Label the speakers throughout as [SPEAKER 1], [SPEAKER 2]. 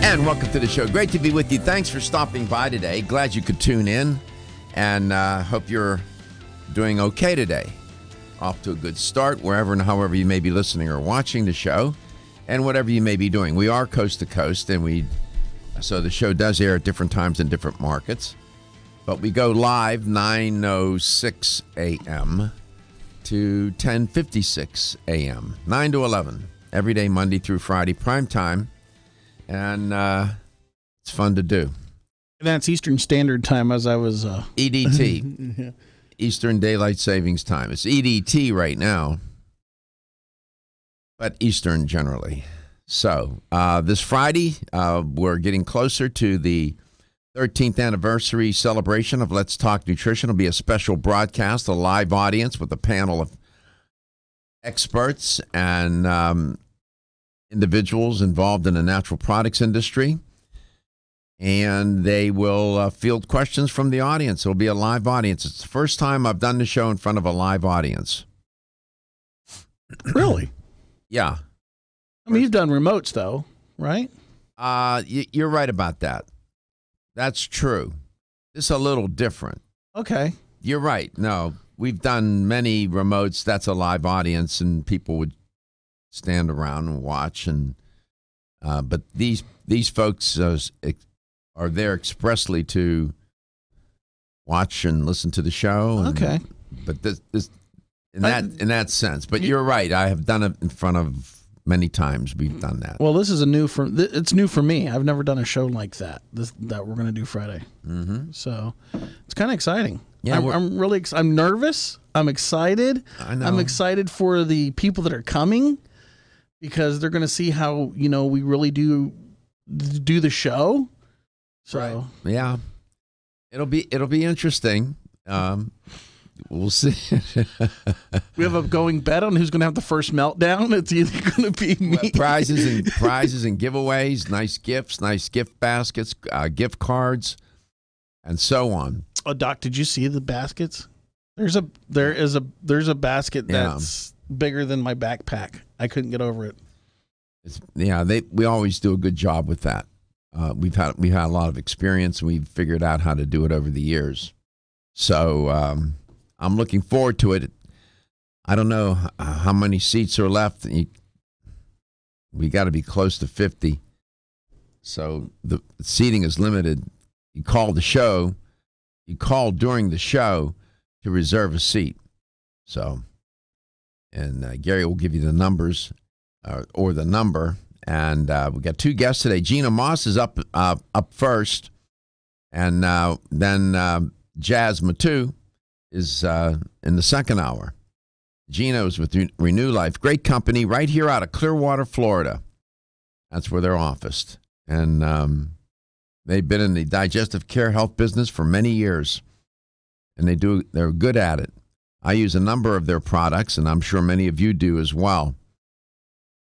[SPEAKER 1] And welcome to the show. Great to be with you. Thanks for stopping by today. Glad you could tune in, and hope you're doing okay today. Off to a good start wherever and however you may be listening or watching the show, and whatever you may be doing. We are coast to coast, and so the show does air at different times in different markets. But we go live 9:06 a.m. to 10:56 a.m., 9 to 11, every day, Monday through Friday, prime time. And it's fun to do.
[SPEAKER 2] That's Eastern Standard Time, as I was...
[SPEAKER 1] EDT, yeah. Eastern Daylight Savings Time. It's EDT right now, but Eastern generally. So this Friday, we're getting closer to the 13th anniversary celebration of Let's Talk Nutrition. It'll be a special broadcast, a live audience with a panel of experts and individuals involved in the natural products industry, and they will field questions from the audience. It'll be a live audience. It's the first time I've done the show in front of a live audience.
[SPEAKER 2] Really?
[SPEAKER 1] Yeah.
[SPEAKER 2] I mean, you've done remotes, though, right?
[SPEAKER 1] You're right about that. That's true. This is a little different.
[SPEAKER 2] Okay.
[SPEAKER 1] You're right. No, we've done many remotes. That's a live audience, and people would stand around and watch, and but these folks are there expressly to watch and listen to the show.
[SPEAKER 2] Okay,
[SPEAKER 1] but this in that sense. But you're right. I have done it in front of many times. We've done that.
[SPEAKER 2] Well, this is it's new for me. I've never done a show like that. That we're going to do Friday. Mm-hmm. So it's kind of exciting. Yeah, I'm really. I'm nervous. I'm excited.
[SPEAKER 1] I know.
[SPEAKER 2] I'm excited for the people that are coming, because they're going to see how, we really do the show. So
[SPEAKER 1] right. Yeah, it'll be interesting. We'll see.
[SPEAKER 2] We have a going bet on who's going to have the first meltdown. It's either going to be me.
[SPEAKER 1] Prizes and giveaways, nice gifts, nice gift baskets, gift cards, and so on.
[SPEAKER 2] Oh, Doc, did you see the baskets? There's a basket that's bigger than my backpack. I couldn't get over it.
[SPEAKER 1] We always do a good job with that. We've had a lot of experience. We've figured out how to do it over the years. So I'm looking forward to it. I don't know how many seats are left. We got to be close to 50. So the seating is limited. You call during the show to reserve a seat. So, and Gary will give you the numbers or the number. And we got two guests today. Gina Moss is up first, and then Jazz Matu is in the second hour. Gina is with Renew Life, great company right here out of Clearwater, Florida. That's where they're officed, and they've been in the digestive care health business for many years, and they're good at it. I use a number of their products, and I'm sure many of you do as well.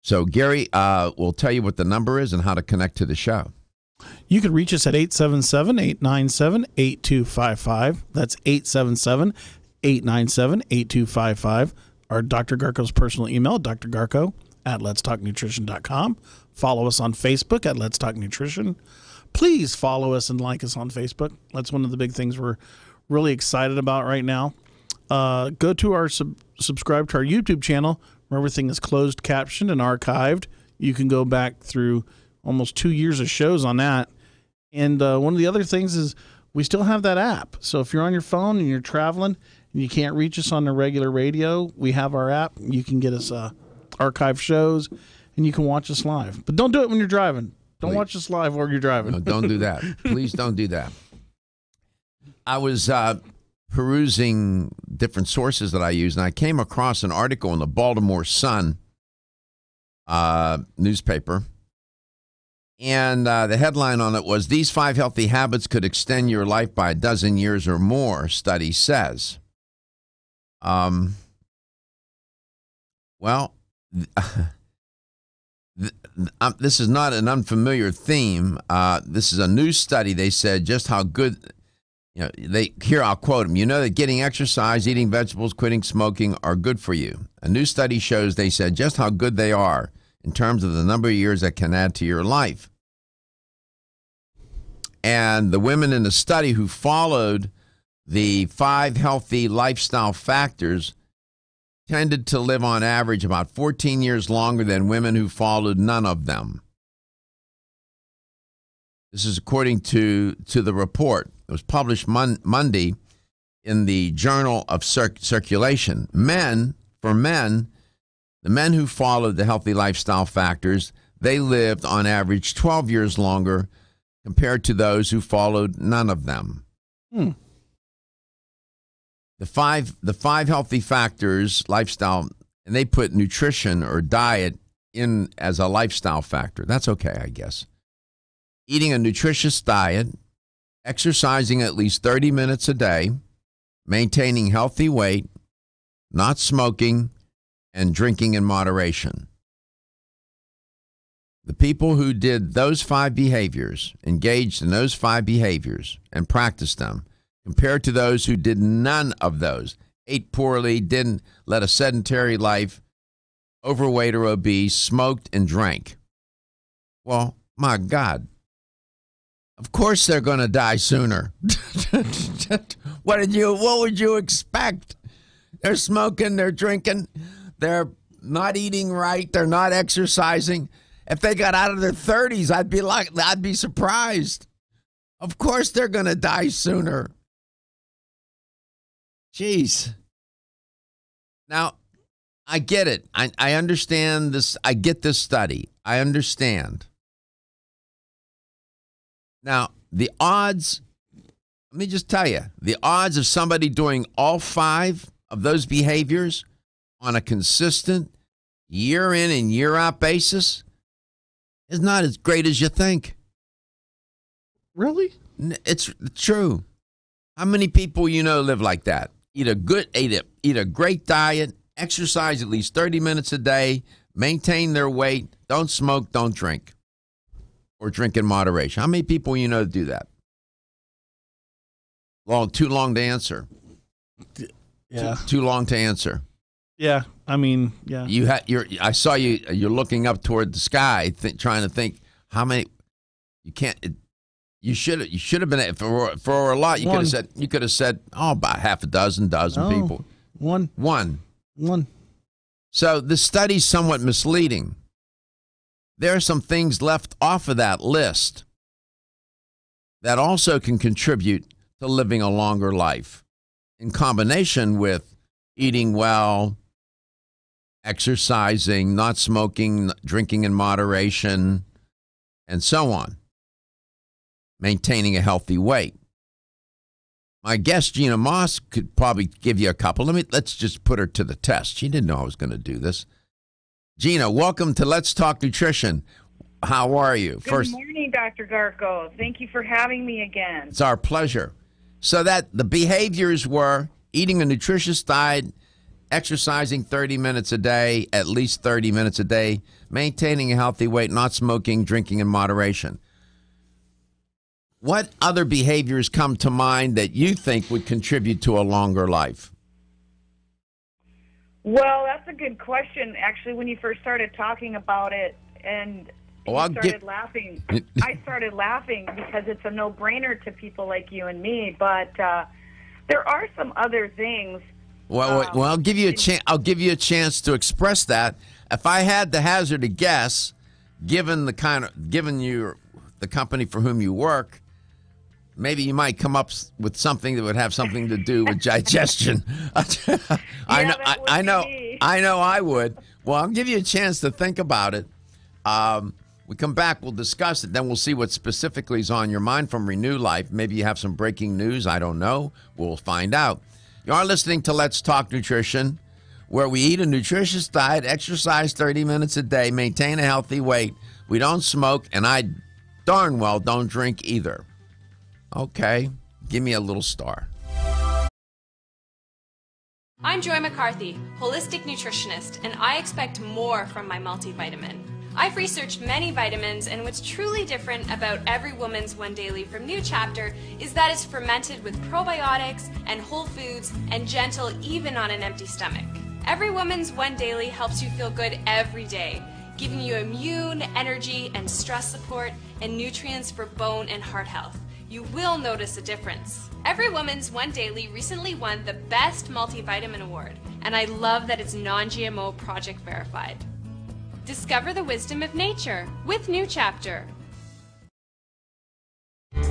[SPEAKER 1] So Gary will tell you what the number is and how to connect to the show.
[SPEAKER 2] You can reach us at 877-897-8255. That's 877-897-8255. Or Dr. Garko's personal email, drgarko@letstalknutrition.com. Follow us on Facebook at Let's Talk Nutrition. Please follow us and like us on Facebook. That's one of the big things we're really excited about right now. Go to our subscribe to our YouTube channel, where everything is closed captioned and archived. You can go back through almost 2 years of shows on that. And one of the other things is we still have that app. So if you're on your phone and you're traveling and you can't reach us on the regular radio, we have our app. You can get us archive shows, and you can watch us live. But don't do it when you're driving. Don't watch us live while you're driving.
[SPEAKER 1] No, don't do that. Please don't do that. I was perusing different sources that I use, and I came across an article in the Baltimore Sun newspaper, and the headline on it was, "These 5 healthy habits could extend your life by a dozen years or more," study says. This is not an unfamiliar theme. This is a new study. They said just how good... Here I'll quote them. "You know that getting exercise, eating vegetables, quitting smoking are good for you. A new study shows," they said, "just how good they are in terms of the number of years that can add to your life. And the women in the study who followed the 5 healthy lifestyle factors tended to live on average about 14 years longer than women who followed none of them. This is according to the report. It was published Monday in the Journal of Circulation. For men, the men who followed the healthy lifestyle factors, they lived on average 12 years longer compared to those who followed none of them. The five healthy factors, lifestyle, and they put nutrition or diet in as a lifestyle factor. That's okay, I guess. Eating a nutritious diet, exercising at least 30 minutes a day, maintaining healthy weight, not smoking, and drinking in moderation. The people who did those 5 behaviors, engaged in those 5 behaviors, and practiced them, compared to those who did none of those, ate poorly, didn't led a sedentary life, overweight or obese, smoked and drank. Well, my God, of course they're going to die sooner. What would you expect? They're smoking, they're drinking, they're not eating right, they're not exercising. If they got out of their 30s, I'd be surprised. Of course they're going to die sooner. Jeez. Now, I get it. I understand this. I get this study. I understand. Now, the odds, let me just tell you, the odds of somebody doing all 5 of those behaviors on a consistent year in and year out basis is not as great as you think.
[SPEAKER 2] Really?
[SPEAKER 1] It's true. How many people you know live like that? Eat a great diet, exercise at least 30 minutes a day, maintain their weight, don't smoke, don't drink, or drink in moderation. How many people you know do that? Too long to answer.
[SPEAKER 2] Yeah.
[SPEAKER 1] Too long to answer.
[SPEAKER 2] Yeah. I mean, yeah.
[SPEAKER 1] I saw you're looking up toward the sky, trying to think how many. You can't. You should have been for a lot. You could have said about half a dozen people. One. So the study's somewhat misleading. There are some things left off of that list that also can contribute to living a longer life, in combination with eating well, exercising, not smoking, drinking in moderation, and so on. Maintaining a healthy weight. My guest, Gina Moss, could probably give you a couple. Let's just put her to the test. She didn't know I was going to do this. Gina, welcome to Let's Talk Nutrition. How are you?
[SPEAKER 3] Good morning, Dr. Garko. Thank you for having me again.
[SPEAKER 1] It's our pleasure. So that the behaviors were eating a nutritious diet, exercising 30 minutes a day, at least 30 minutes a day, maintaining a healthy weight, not smoking, drinking in moderation. What other behaviors come to mind that you think would contribute to a longer life?
[SPEAKER 3] Well, that's a good question. Actually, when you first started talking about it and laughing, I started laughing because it's a no-brainer to people like you and me. But there are some other things.
[SPEAKER 1] Well, I'll give you a chance. I'll give you a chance to express that. If I had to hazard a guess, given you the company for whom you work, maybe you might come up with something that would have something to do with digestion. I know I would. Well, I'll give you a chance to think about it. We come back, we'll discuss it, then we'll see what specifically is on your mind from Renew Life. Maybe you have some breaking news. I don't know. We'll find out. You are listening to Let's Talk Nutrition, where we eat a nutritious diet, exercise 30 minutes a day, maintain a healthy weight. We don't smoke, and I darn well don't drink either. Okay, give me a little star.
[SPEAKER 4] I'm Joy McCarthy, holistic nutritionist, and I expect more from my multivitamin. I've researched many vitamins, and what's truly different about Every Woman's One Daily from New Chapter is that it's fermented with probiotics and whole foods and gentle even on an empty stomach. Every Woman's One Daily helps you feel good every day, giving you immune, energy, and stress support and nutrients for bone and heart health. you will notice a difference. Every Woman's One Daily recently won the Best Multivitamin Award, and I love that it's non-GMO project verified. Discover the wisdom of nature with New Chapter.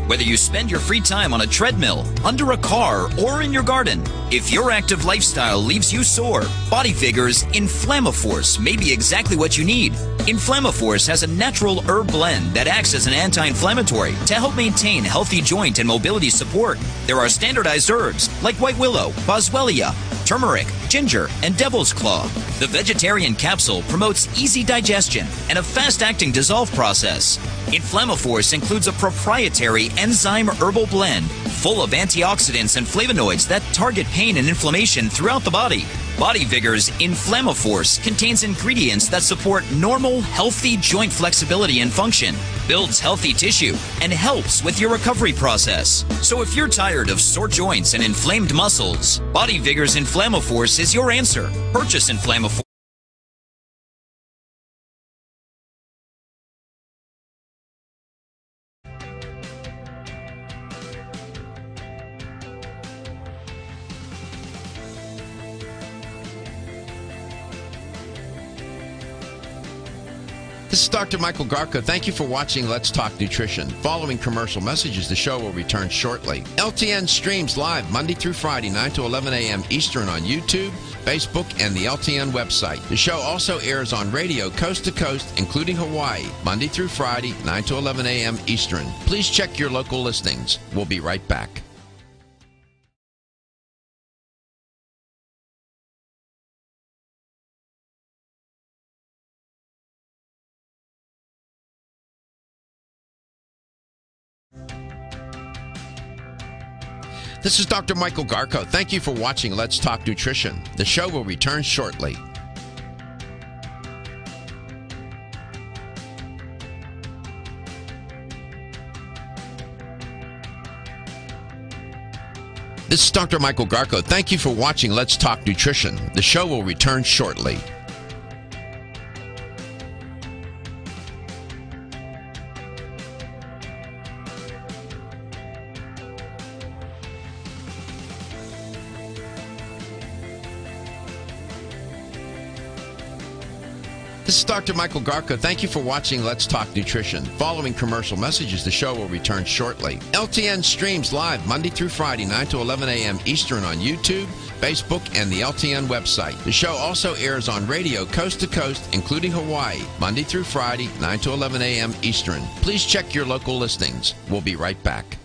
[SPEAKER 5] Whether you spend your free time on a treadmill, under a car, or in your garden, if your active lifestyle leaves you sore, Body Vigor's Inflammaforce may be exactly what you need. Inflammaforce has a natural herb blend that acts as an anti-inflammatory to help maintain healthy joint and mobility support. There are standardized herbs like white willow, boswellia, turmeric, ginger, and devil's claw. The vegetarian capsule promotes easy digestion and a fast-acting dissolve process. Inflammaforce includes a proprietary enzyme herbal blend full of antioxidants and flavonoids that target pain and inflammation throughout the body. Body Vigor's Inflammaforce contains ingredients that support normal, healthy joint flexibility and function, builds healthy tissue, and helps with your recovery process. So if you're tired of sore joints and inflamed muscles, Body Vigor's Inflammaforce is your answer. Purchase Inflammaforce.
[SPEAKER 1] This is Dr. Michael Garko. Thank you for watching Let's Talk Nutrition. Following commercial messages, the show will return shortly. LTN streams live Monday through Friday, 9 to 11 a.m. Eastern on YouTube, Facebook, and the LTN website. The show also airs on radio coast to coast, including Hawaii, Monday through Friday, 9 to 11 a.m. Eastern. Please check your local listings. We'll be right back. This is Dr. Michael Garko. Thank you for watching Let's Talk Nutrition. The show will return shortly. This is Dr. Michael Garko. Thank you for watching Let's Talk Nutrition. The show will return shortly. This is Dr. Michael Garko. Thank you for watching Let's Talk Nutrition. Following commercial messages, the show will return shortly. LTN streams live Monday through Friday, 9 to 11 a.m. Eastern on YouTube, Facebook, and the LTN website. The show also airs on radio coast to coast, including Hawaii, Monday through Friday, 9 to 11 a.m. Eastern. Please check your local listings. We'll be right back.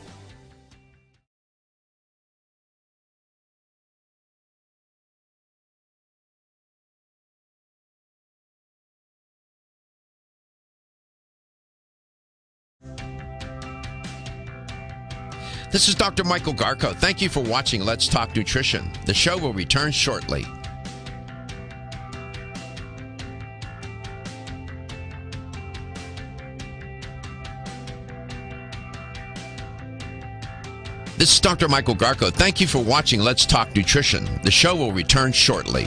[SPEAKER 1] This is Dr. Michael Garko. Thank you for watching Let's Talk Nutrition. The show will return shortly. This is Dr. Michael Garko. Thank you for watching Let's Talk Nutrition. The show will return shortly.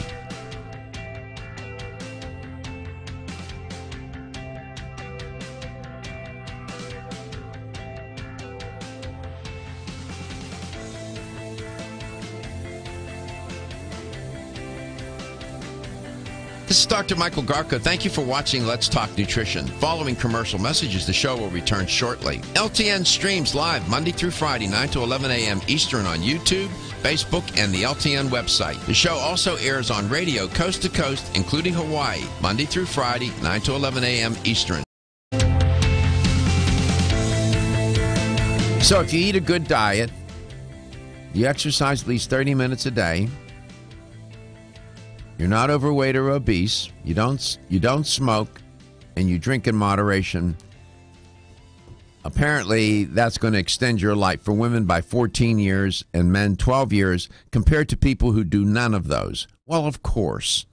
[SPEAKER 1] This is Dr. Michael Garko. Thank you for watching Let's Talk Nutrition. Following commercial messages, the show will return shortly. LTN streams live Monday through Friday, 9 to 11 a.m. Eastern on YouTube, Facebook, and the LTN website. The show also airs on radio coast to coast, including Hawaii, Monday through Friday, 9 to 11 a.m. Eastern. So if you eat a good diet, you exercise at least 30 minutes a day, you're not overweight or obese, you don't smoke, and you drink in moderation, apparently that's going to extend your life for women by 14 years and men 12 years compared to people who do none of those. Well, of course.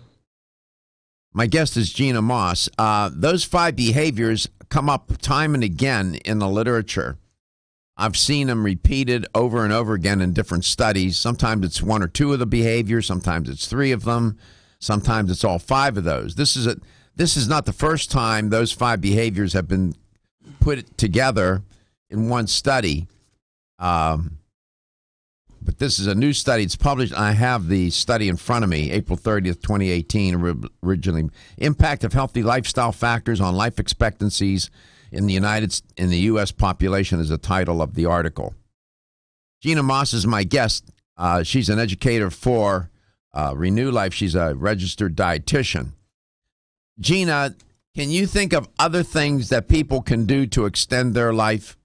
[SPEAKER 1] My guest is Gina Moss. Those 5 behaviors come up time and again in the literature. I've seen them repeated over and over again in different studies. Sometimes it's 1 or 2 of the behaviors. Sometimes it's 3 of them. Sometimes it's all 5 of those. This is not the first time those 5 behaviors have been put together in one study. But this is a new study. It's published. I have the study in front of me, April 30th, 2018, originally. Impact of healthy lifestyle factors on life expectancies in the U.S. population is the title of the article. Gina Moss is my guest. She's an educator for Renew Life. She's a registered dietitian. Gina, can you think of other things that people can do to extend their life?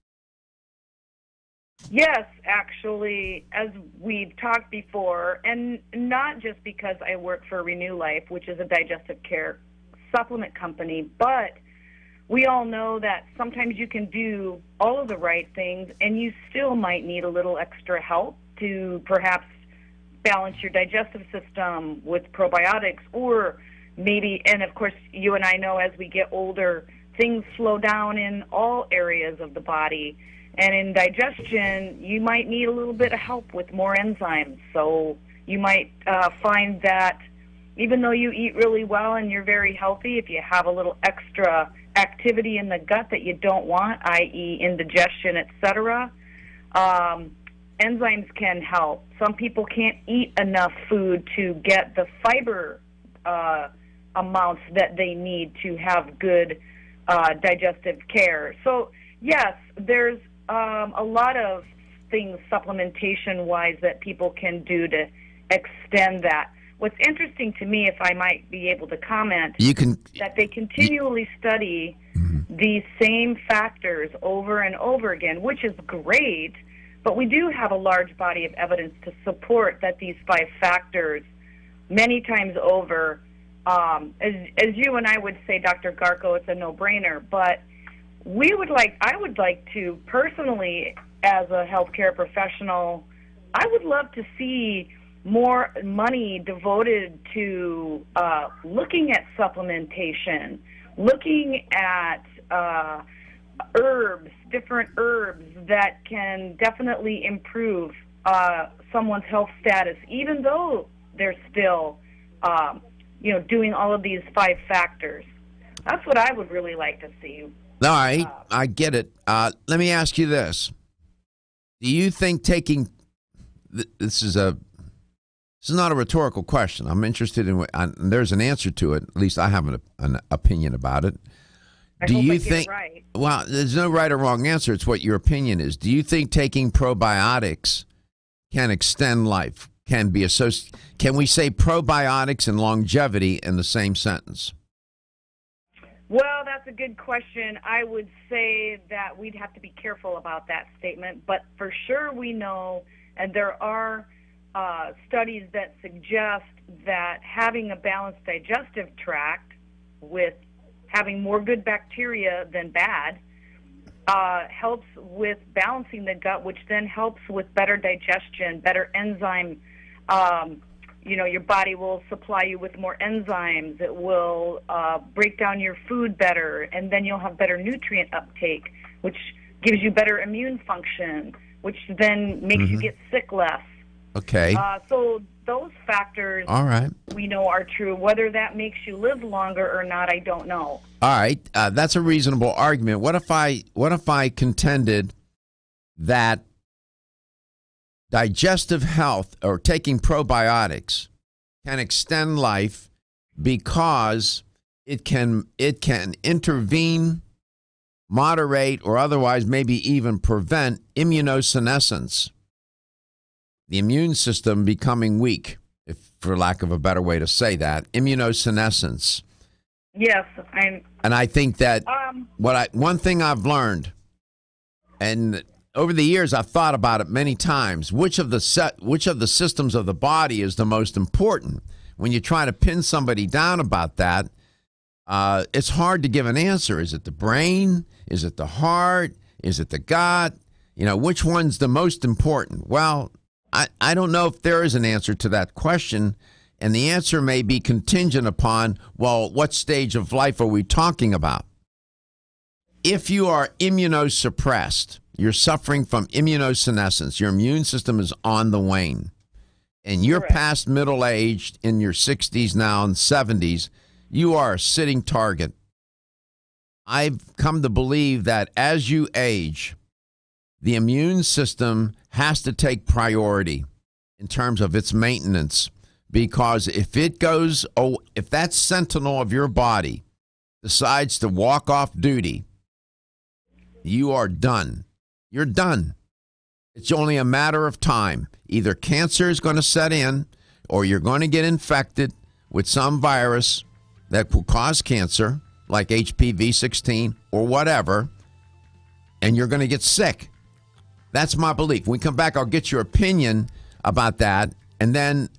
[SPEAKER 3] Yes, actually, as we've talked before, and not just because I work for Renew Life, which is a digestive care supplement company, but we all know that sometimes you can do all of the right things and you still might need a little extra help to perhaps balance your digestive system with probiotics, or maybe, and of course you and I know as we get older, things slow down in all areas of the body. And in digestion, you might need a little bit of help with more enzymes. So you might find that even though you eat really well and you're very healthy, if you have a little extra activity in the gut that you don't want, i.e. indigestion, etc., enzymes can help. Some people can't eat enough food to get the fiber amounts that they need to have good digestive care. So, yes, there's a lot of things supplementation-wise that people can do to extend that. What's interesting to me, if I might be able to comment, that they continually study these same factors over and over again, which is great, but we do have a large body of evidence to support that these 5 factors, many times over, as you and I would say, Dr. Garko, it's a no-brainer, but I would like to personally, as a healthcare professional, I would love to see more money devoted to looking at supplementation, looking at herbs, different herbs that can definitely improve someone's health status, even though they're still, doing all of these 5 factors. That's what I would really like to see.
[SPEAKER 1] No, I get it. Let me ask you this. Do you think taking this is not a rhetorical question. I'm interested in there's an answer to it. At least I have an opinion about it. Do you think? Right. Well, there's no right or wrong answer. It's what your opinion is. Do you think taking probiotics can extend life? Can we say probiotics and longevity in the same sentence?
[SPEAKER 3] Well, that's a good question. I would say that we'd have to be careful about that statement, but for sure we know, and there are studies that suggest that having a balanced digestive tract with having more good bacteria than bad helps with balancing the gut, which then helps with better digestion, better enzyme. Your body will supply you with more enzymes. It will break down your food better, and then you'll have better nutrient uptake, which gives you better immune function, which then makes you get sick less.
[SPEAKER 1] Okay.
[SPEAKER 3] So those factors,
[SPEAKER 1] all right,
[SPEAKER 3] we know are true. Whether that makes you live longer or not, I don't know.
[SPEAKER 1] All right, that's a reasonable argument. What if I contended that digestive health or taking probiotics can extend life because it can intervene, moderate, or otherwise maybe even prevent immunosenescence, the immune system becoming weak, if for lack of a better way to say that, immunosenescence.
[SPEAKER 3] Yes,
[SPEAKER 1] and I think that one thing I've learned, and over the years I've thought about it many times, which of the systems of the body is the most important? When you try to pin somebody down about that, it's hard to give an answer. Is it the brain? Is it the heart? Is it the gut? Which one's the most important? Well, I don't know if there is an answer to that question, and the answer may be contingent upon, well, what stage of life are we talking about? If you are immunosuppressed, you're suffering from immunosenescence, your immune system is on the wane, and you're past middle-aged, in your 60s now and 70s, you are a sitting target. I've come to believe that as you age, the immune system has to take priority in terms of its maintenance, because if that sentinel of your body decides to walk off duty, you are done. You're done. It's only a matter of time. Either cancer is going to set in, or you're going to get infected with some virus that will cause cancer, like HPV-16 or whatever, and you're going to get sick. That's my belief. When we come back, I'll get your opinion about that, and then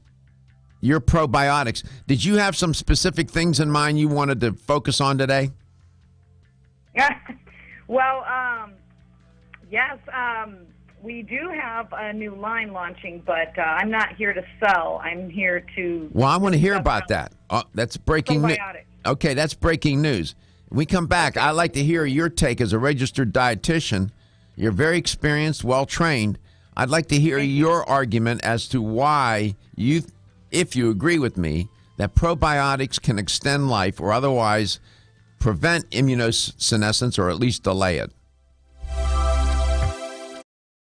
[SPEAKER 1] your probiotics. Did you have some specific things in mind you wanted to focus on today?
[SPEAKER 3] Well, yes, we do have a new line launching, but I'm not here to sell. I'm here to...
[SPEAKER 1] Well, I want to hear about that. That's breaking news. Okay, that's breaking news. When we come back, I'd like to hear your take as a registered dietitian. You're very experienced, well-trained. I'd like to hear your argument as to why you, if you agree with me, that probiotics can extend life or otherwise prevent immunosenescence or at least delay it.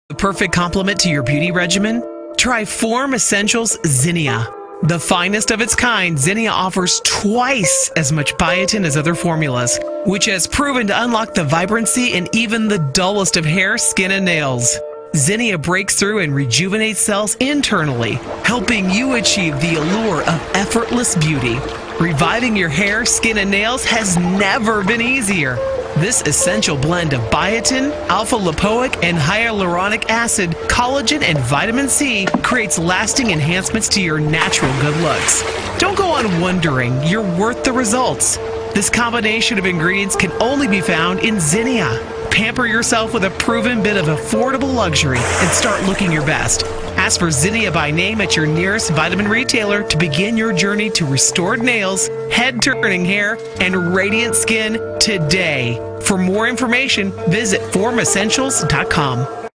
[SPEAKER 6] The perfect complement to your beauty regimen? Try Form Essentials Zinnia. The finest of its kind, Zinnia offers twice as much biotin as other formulas, which has proven to unlock the vibrancy in even the dullest of hair, skin, and nails. Zinnia breaks through and rejuvenates cells internally, helping you achieve the allure of effortless beauty. Reviving your hair, skin, and nails has never been easier. This essential blend of biotin, alpha-lipoic, and hyaluronic acid, collagen, and vitamin C creates lasting enhancements to your natural good looks. Don't go on wondering. You're worth the results. This combination of ingredients can only be found in Zinnia. Pamper yourself with a proven bit of affordable luxury and start looking your best. Ask for Zinnia by name at your nearest vitamin retailer to begin your journey to restored nails, head-turning hair, and radiant skin today. For more information, visit formessentials.com.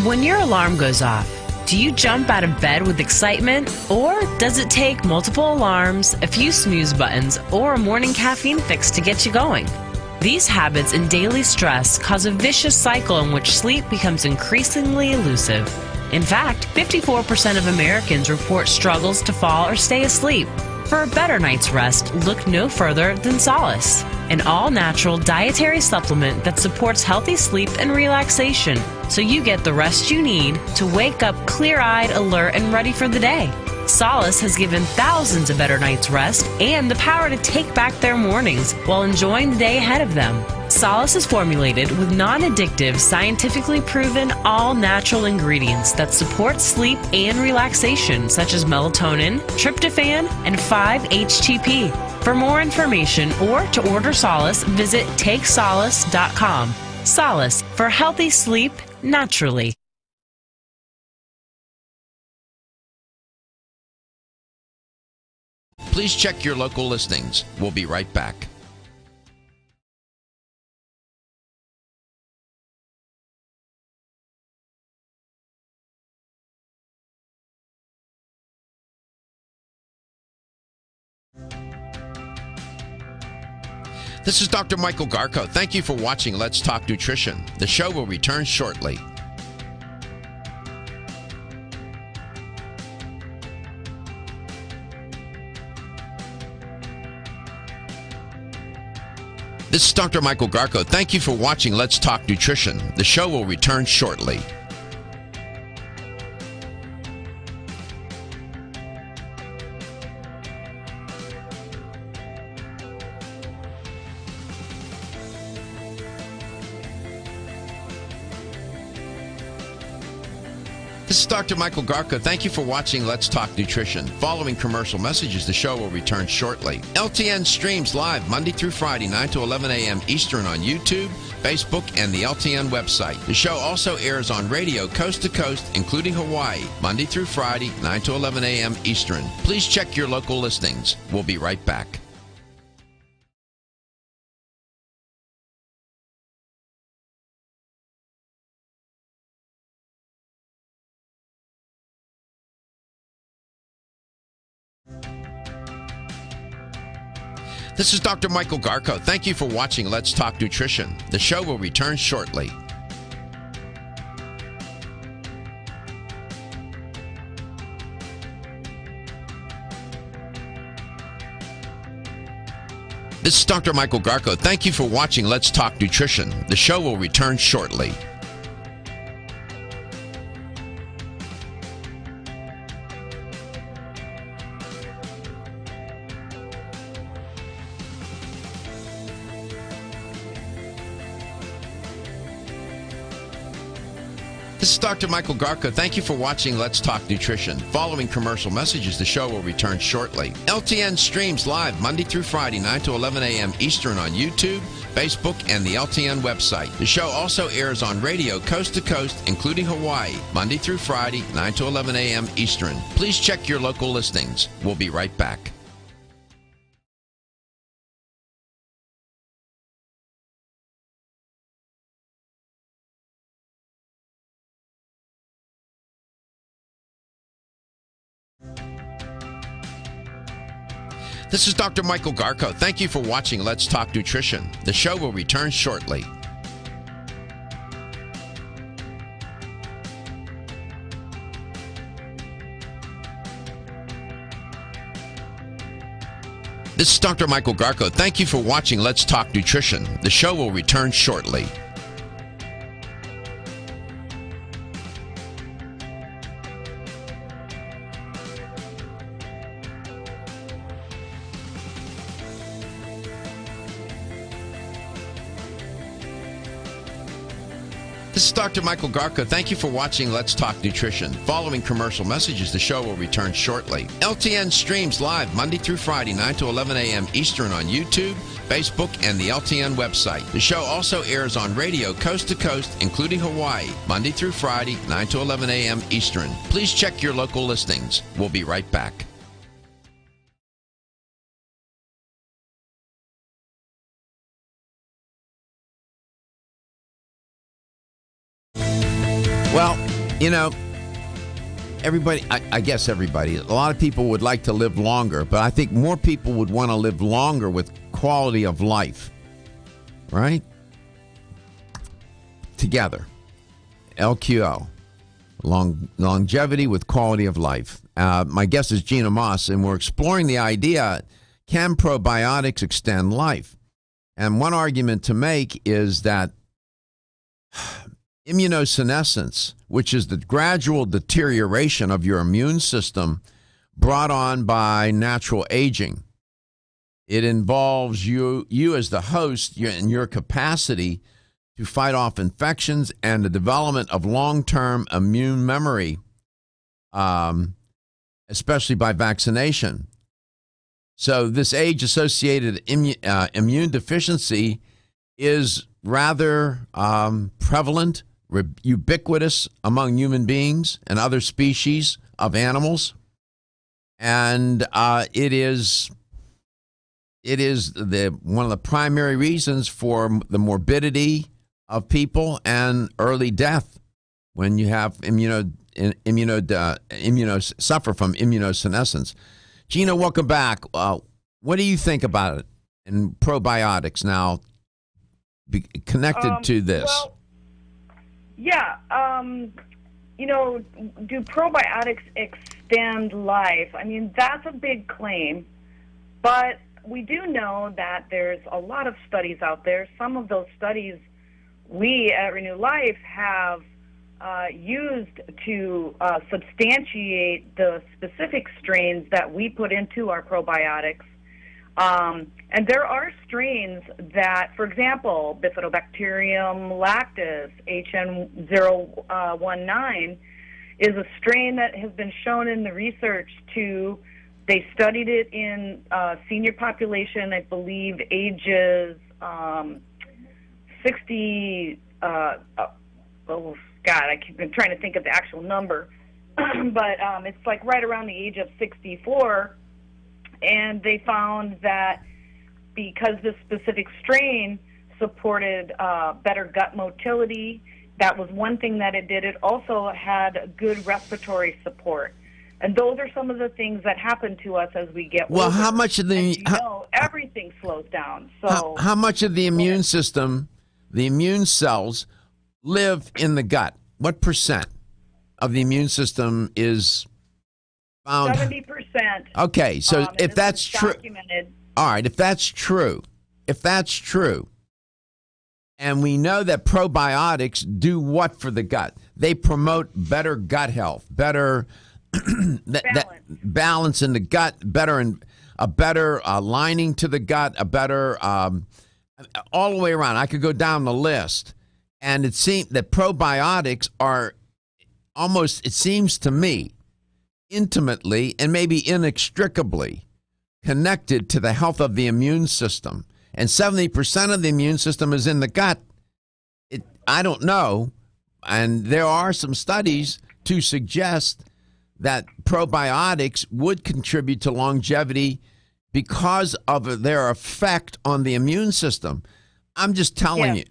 [SPEAKER 7] When your alarm goes off, do you jump out of bed with excitement? Or does it take multiple alarms, a few snooze buttons, or a morning caffeine fix to get you going? These habits and daily stress cause a vicious cycle in which sleep becomes increasingly elusive. In fact, 54% of Americans report struggles to fall or stay asleep. For a better night's rest, look no further than Solace, an all-natural dietary supplement that supports healthy sleep and relaxation, so you get the rest you need to wake up clear-eyed, alert, and ready for the day. Solace has given thousands a better night's rest and the power to take back their mornings while enjoying the day ahead of them. Solace is formulated with non-addictive, scientifically proven, all-natural ingredients that support sleep and relaxation, such as melatonin, tryptophan, and 5-HTP. For more information or to order Solace, visit takesolace.com. Solace, for healthy sleep naturally.
[SPEAKER 1] Please check your local listings. We'll be right back. This is Dr. Michael Garko. Thank you for watching Let's Talk Nutrition. The show will return shortly. This is Dr. Michael Garko. Thank you for watching Let's Talk Nutrition. The show will return shortly. This is Dr. Michael Garko. Thank you for watching Let's Talk Nutrition. Following commercial messages, the show will return shortly. LTN streams live Monday through Friday, 9 to 11 a.m. Eastern on YouTube, Facebook, and the LTN website. The show also airs on radio coast to coast, including Hawaii, Monday through Friday, 9 to 11 a.m. Eastern. Please check your local listings. We'll be right back. This is Dr. Michael Garko. Thank you for watching Let's Talk Nutrition. The show will return shortly. This is Dr. Michael Garko. Thank you for watching Let's Talk Nutrition. The show will return shortly. This is Dr. Michael Garko. Thank you for watching Let's Talk Nutrition. Following commercial messages, the show will return shortly. LTN streams live Monday through Friday, 9 to 11 a.m. Eastern on YouTube, Facebook, and the LTN website. The show also airs on radio coast to coast, including Hawaii, Monday through Friday, 9 to 11 a.m. Eastern. Please check your local listings. We'll be right back. This is Dr. Michael Garko. Thank you for watching Let's Talk Nutrition. The show will return shortly. This is Dr. Michael Garko. Thank you for watching Let's Talk Nutrition. The show will return shortly. This is Dr. Michael Garko. Thank you for watching Let's Talk Nutrition. Following commercial messages, the show will return shortly. LTN streams live Monday through Friday, 9 to 11 a.m. Eastern on YouTube, Facebook, and the LTN website. The show also airs on radio coast to coast, including Hawaii, Monday through Friday, 9 to 11 a.m. Eastern. Please check your local listings. We'll be right back. Well, you know, everybody, I guess everybody, a lot of people would like to live longer, but I think more people would want to live longer with quality of life, right? Together. LQL, longevity with quality of life. My guest is Gina Moss, and we're exploring the idea, can probiotics extend life? And one argument to make is that immunosenescence, which is the gradual deterioration of your immune system brought on by natural aging. It involves you as the host and your capacity to fight off infections and the development of long-term immune memory, especially by vaccination. So this age-associated immune deficiency is rather prevalent, ubiquitous among human beings and other species of animals, and it is one of the primary reasons for the morbidity of people and early death when you have suffer from immunosenescence. Gina, welcome back. What do you think about it and probiotics now connected to this?
[SPEAKER 3] Well, yeah, do probiotics extend life? I mean, that's a big claim, but we do know that there's a lot of studies out there. Some of those studies we at Renew Life have used to substantiate the specific strains that we put into our probiotics. And there are strains that, for example, Bifidobacterium lactis, HN019, is a strain that has been shown in the research they studied it in senior population, I believe, ages 60, oh, God, I'm trying to think of the actual number, but it's like right around the age of 64, and they found that because this specific strain supported better gut motility, that was one thing that it did. It also had good respiratory support. And those are some of the things that happen to us as we get older.
[SPEAKER 1] Well, how much of the...
[SPEAKER 3] everything slows down. So
[SPEAKER 1] how much of the immune system, the immune cells, live in the gut? What percent of the immune system is found?
[SPEAKER 3] 70%.
[SPEAKER 1] Okay, so if that's true...
[SPEAKER 3] Documented.
[SPEAKER 1] All right, if that's true, if that's true, and we know that probiotics do what for the gut? They promote better gut health, better balance in the gut, a better lining to the gut, a better all the way around. I could go down the list, and it seems that probiotics are almost, it seems to me, intimately and maybe inextricably connected to the health of the immune system. And 70% of the immune system is in the gut. I don't know. And there are some studies to suggest that probiotics would contribute to longevity because of their effect on the immune system. I'm just telling you.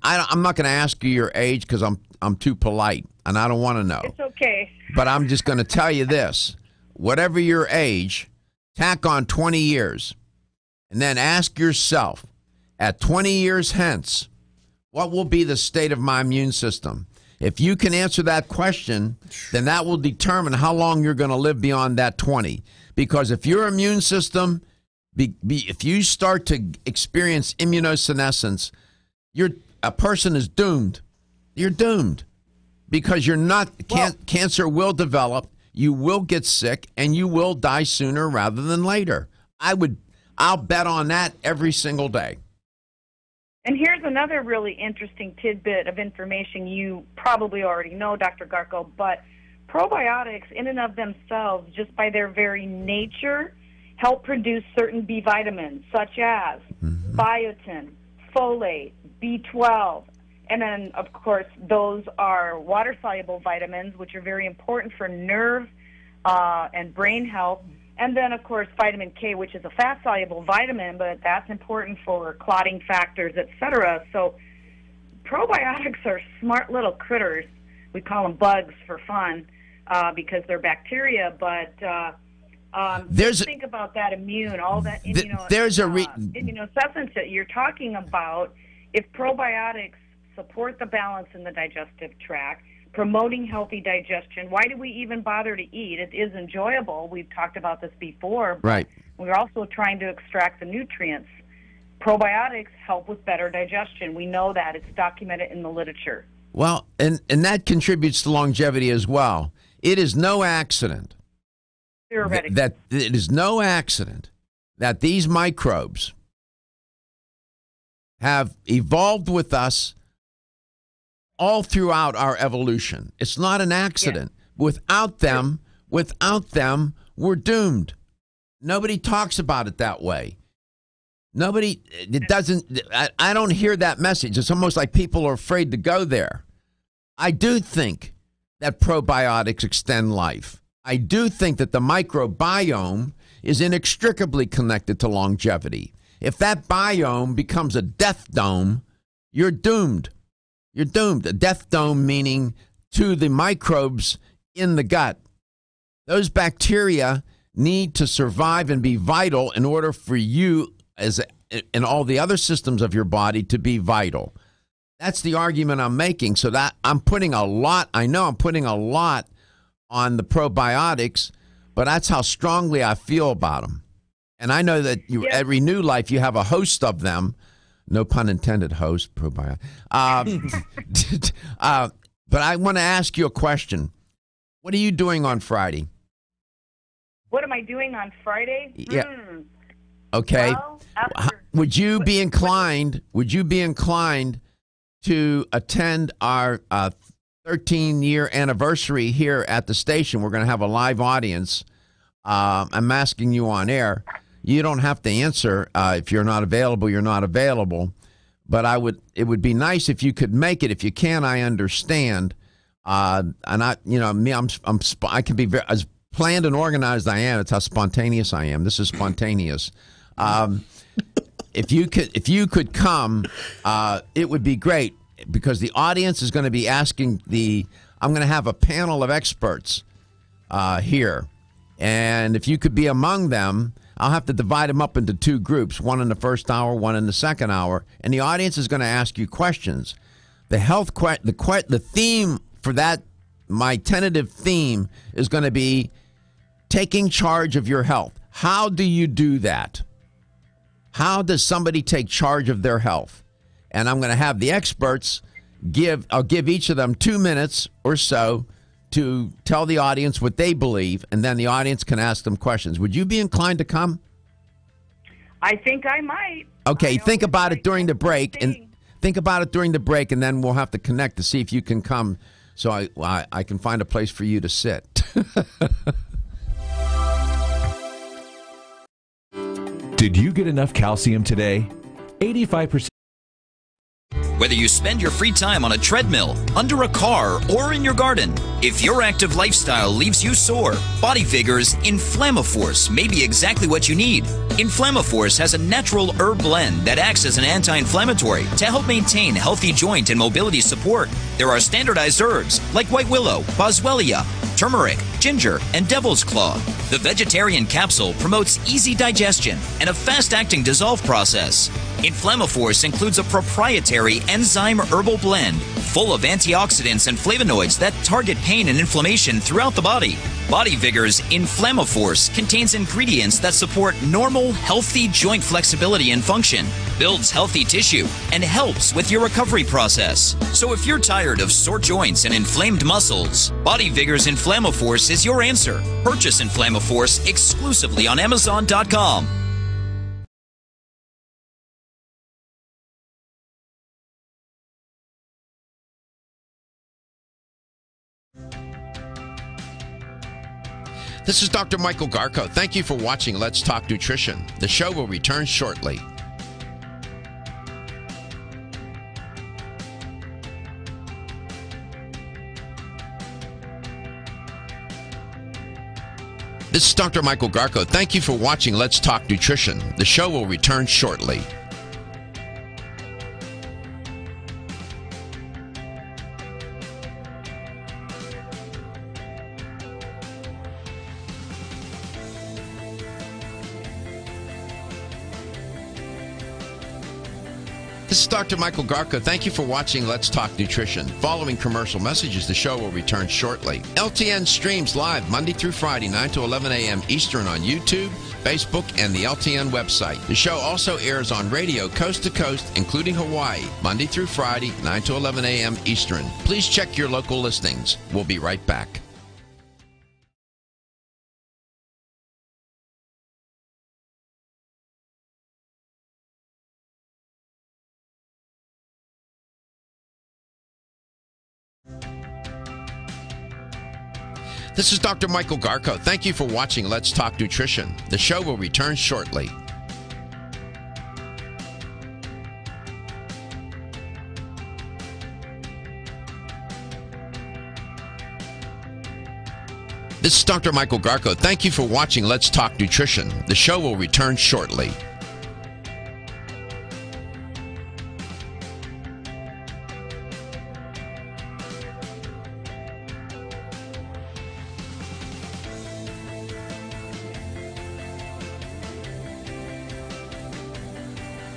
[SPEAKER 1] I'm not going to ask you your age because I'm too polite and I don't want to know.
[SPEAKER 3] It's okay.
[SPEAKER 1] But I'm just going to tell you this. Whatever your age, tack on 20 years. And then ask yourself, at 20 years hence, what will be the state of my immune system? If you can answer that question, then that will determine how long you're going to live beyond that 20. Because if your immune system, if you start to experience immunosenescence, a person is doomed. You're doomed. Because you're not, cancer will develop, you will get sick, and you will die sooner rather than later. I'll bet on that every single day.
[SPEAKER 3] And here's another really interesting tidbit of information you probably already know, Dr. Garko, but probiotics in and of themselves, just by their very nature, help produce certain B vitamins, such as biotin, folate, B12, and then, of course, those are water-soluble vitamins, which are very important for nerve and brain health. And then, of course, vitamin K, which is a fat-soluble vitamin, but that's important for clotting factors, et cetera. So probiotics are smart little critters. We call them bugs for fun because they're bacteria. But think about that all that immunosuppressants that you're talking about. If probiotics support the balance in the digestive tract, promoting healthy digestion. Why do we even bother to eat? It is enjoyable. We've talked about this before. But
[SPEAKER 1] right.
[SPEAKER 3] We're also trying to extract the nutrients. Probiotics help with better digestion. We know that. It's documented in the literature.
[SPEAKER 1] Well, and that contributes to longevity as well. It is no accident that it is no accident that these microbes have evolved with us all throughout our evolution. It's not an accident. Yeah. Without them, we're doomed. Nobody talks about it that way. I don't hear that message. It's almost like people are afraid to go there. I do think that probiotics extend life. I do think that the microbiome is inextricably connected to longevity. If that biome becomes a death dome, you're doomed. You're doomed. A death dome meaning to the microbes in the gut. Those bacteria need to survive and be vital in order for you and all the other systems of your body to be vital. That's the argument I'm making. So that I'm putting a lot on the probiotics, but that's how strongly I feel about them. And I know that at Renew Life, you have a host of them. No pun intended, host, probiotic. But I want to ask you a question. What are you doing on Friday?
[SPEAKER 3] What am I doing on Friday?
[SPEAKER 1] Yeah. Okay.
[SPEAKER 3] Well,
[SPEAKER 1] would you be inclined to attend our 13-year anniversary here at the station? We're going to have a live audience. I'm asking you on air. You don't have to answer if you're not available. You're not available, but it would be nice if you could make it. If you can, I understand. And I can be as planned and organized as I am. It's how spontaneous I am. This is spontaneous. If you could come, it would be great because the audience is going to be asking I'm going to have a panel of experts here, and if you could be among them. I'll have to divide them up into two groups, one in the first hour, one in the second hour, and the audience is going to ask you questions. The theme for that, my tentative theme, is going to be taking charge of your health. How do you do that? How does somebody take charge of their health? And I'm going to have the experts I'll give each of them 2 minutes or so to tell the audience what they believe, and then the audience can ask them questions. Would you be inclined to come?
[SPEAKER 3] I think I might.
[SPEAKER 1] Okay, think about it during the break, and then we'll have to connect to see if you can come, so I can find a place for you to sit.
[SPEAKER 8] Did you get enough calcium today? 85%.
[SPEAKER 5] Whether you spend your free time on a treadmill, under a car, or in your garden, if your active lifestyle leaves you sore, Body Figures Inflammaforce may be exactly what you need. Inflammaforce has a natural herb blend that acts as an anti-inflammatory to help maintain healthy joint and mobility support. There are standardized herbs like white willow, boswellia, turmeric, ginger, and devil's claw. The vegetarian capsule promotes easy digestion and a fast-acting dissolve process. Inflammaforce includes a proprietary enzyme herbal blend full of antioxidants and flavonoids that target pain and inflammation throughout the body. Body Vigor's Inflammaforce contains ingredients that support normal, healthy joint flexibility and function, builds healthy tissue, and helps with your recovery process. So if you're tired of sore joints and inflamed muscles, Body Vigor's Inflammaforce is your answer. Purchase Inflammaforce exclusively on Amazon.com.
[SPEAKER 1] This is Dr. Michael Garko. Thank you for watching Let's Talk Nutrition. The show will return shortly. This is Dr. Michael Garko. Thank you for watching Let's Talk Nutrition. The show will return shortly. This is Dr. Michael Garko. Thank you for watching Let's Talk Nutrition. Following commercial messages, the show will return shortly. LTN streams live Monday through Friday, 9 to 11 a.m. Eastern on YouTube, Facebook, and the LTN website. The show also airs on radio coast to coast, including Hawaii, Monday through Friday, 9 to 11 a.m. Eastern. Please check your local listings. We'll be right back. This is Dr. Michael Garko. Thank you for watching Let's Talk Nutrition. The show will return shortly. This is Dr. Michael Garko. Thank you for watching Let's Talk Nutrition. The show will return shortly.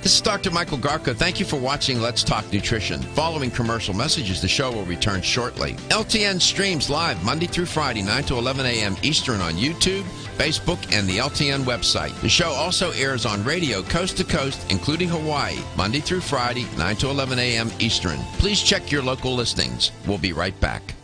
[SPEAKER 1] This is Dr. Michael Garko. Thank you for watching Let's Talk Nutrition. Following commercial messages, the show will return shortly. LTN streams live Monday through Friday, 9 to 11 a.m. Eastern on YouTube, Facebook, and the LTN website. The show also airs on radio coast to coast, including Hawaii, Monday through Friday, 9 to 11 a.m. Eastern. Please check your local listings. We'll be right back.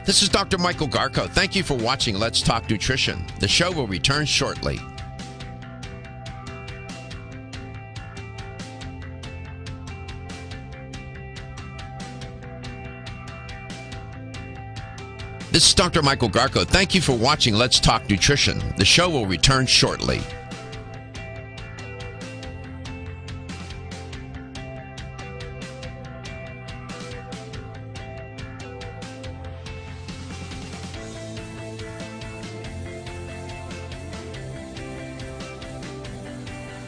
[SPEAKER 1] This is Dr. Michael Garko. Thank you for watching Let's Talk Nutrition. The show will return shortly. This is Dr. Michael Garko. Thank you for watching Let's Talk Nutrition. The show will return shortly.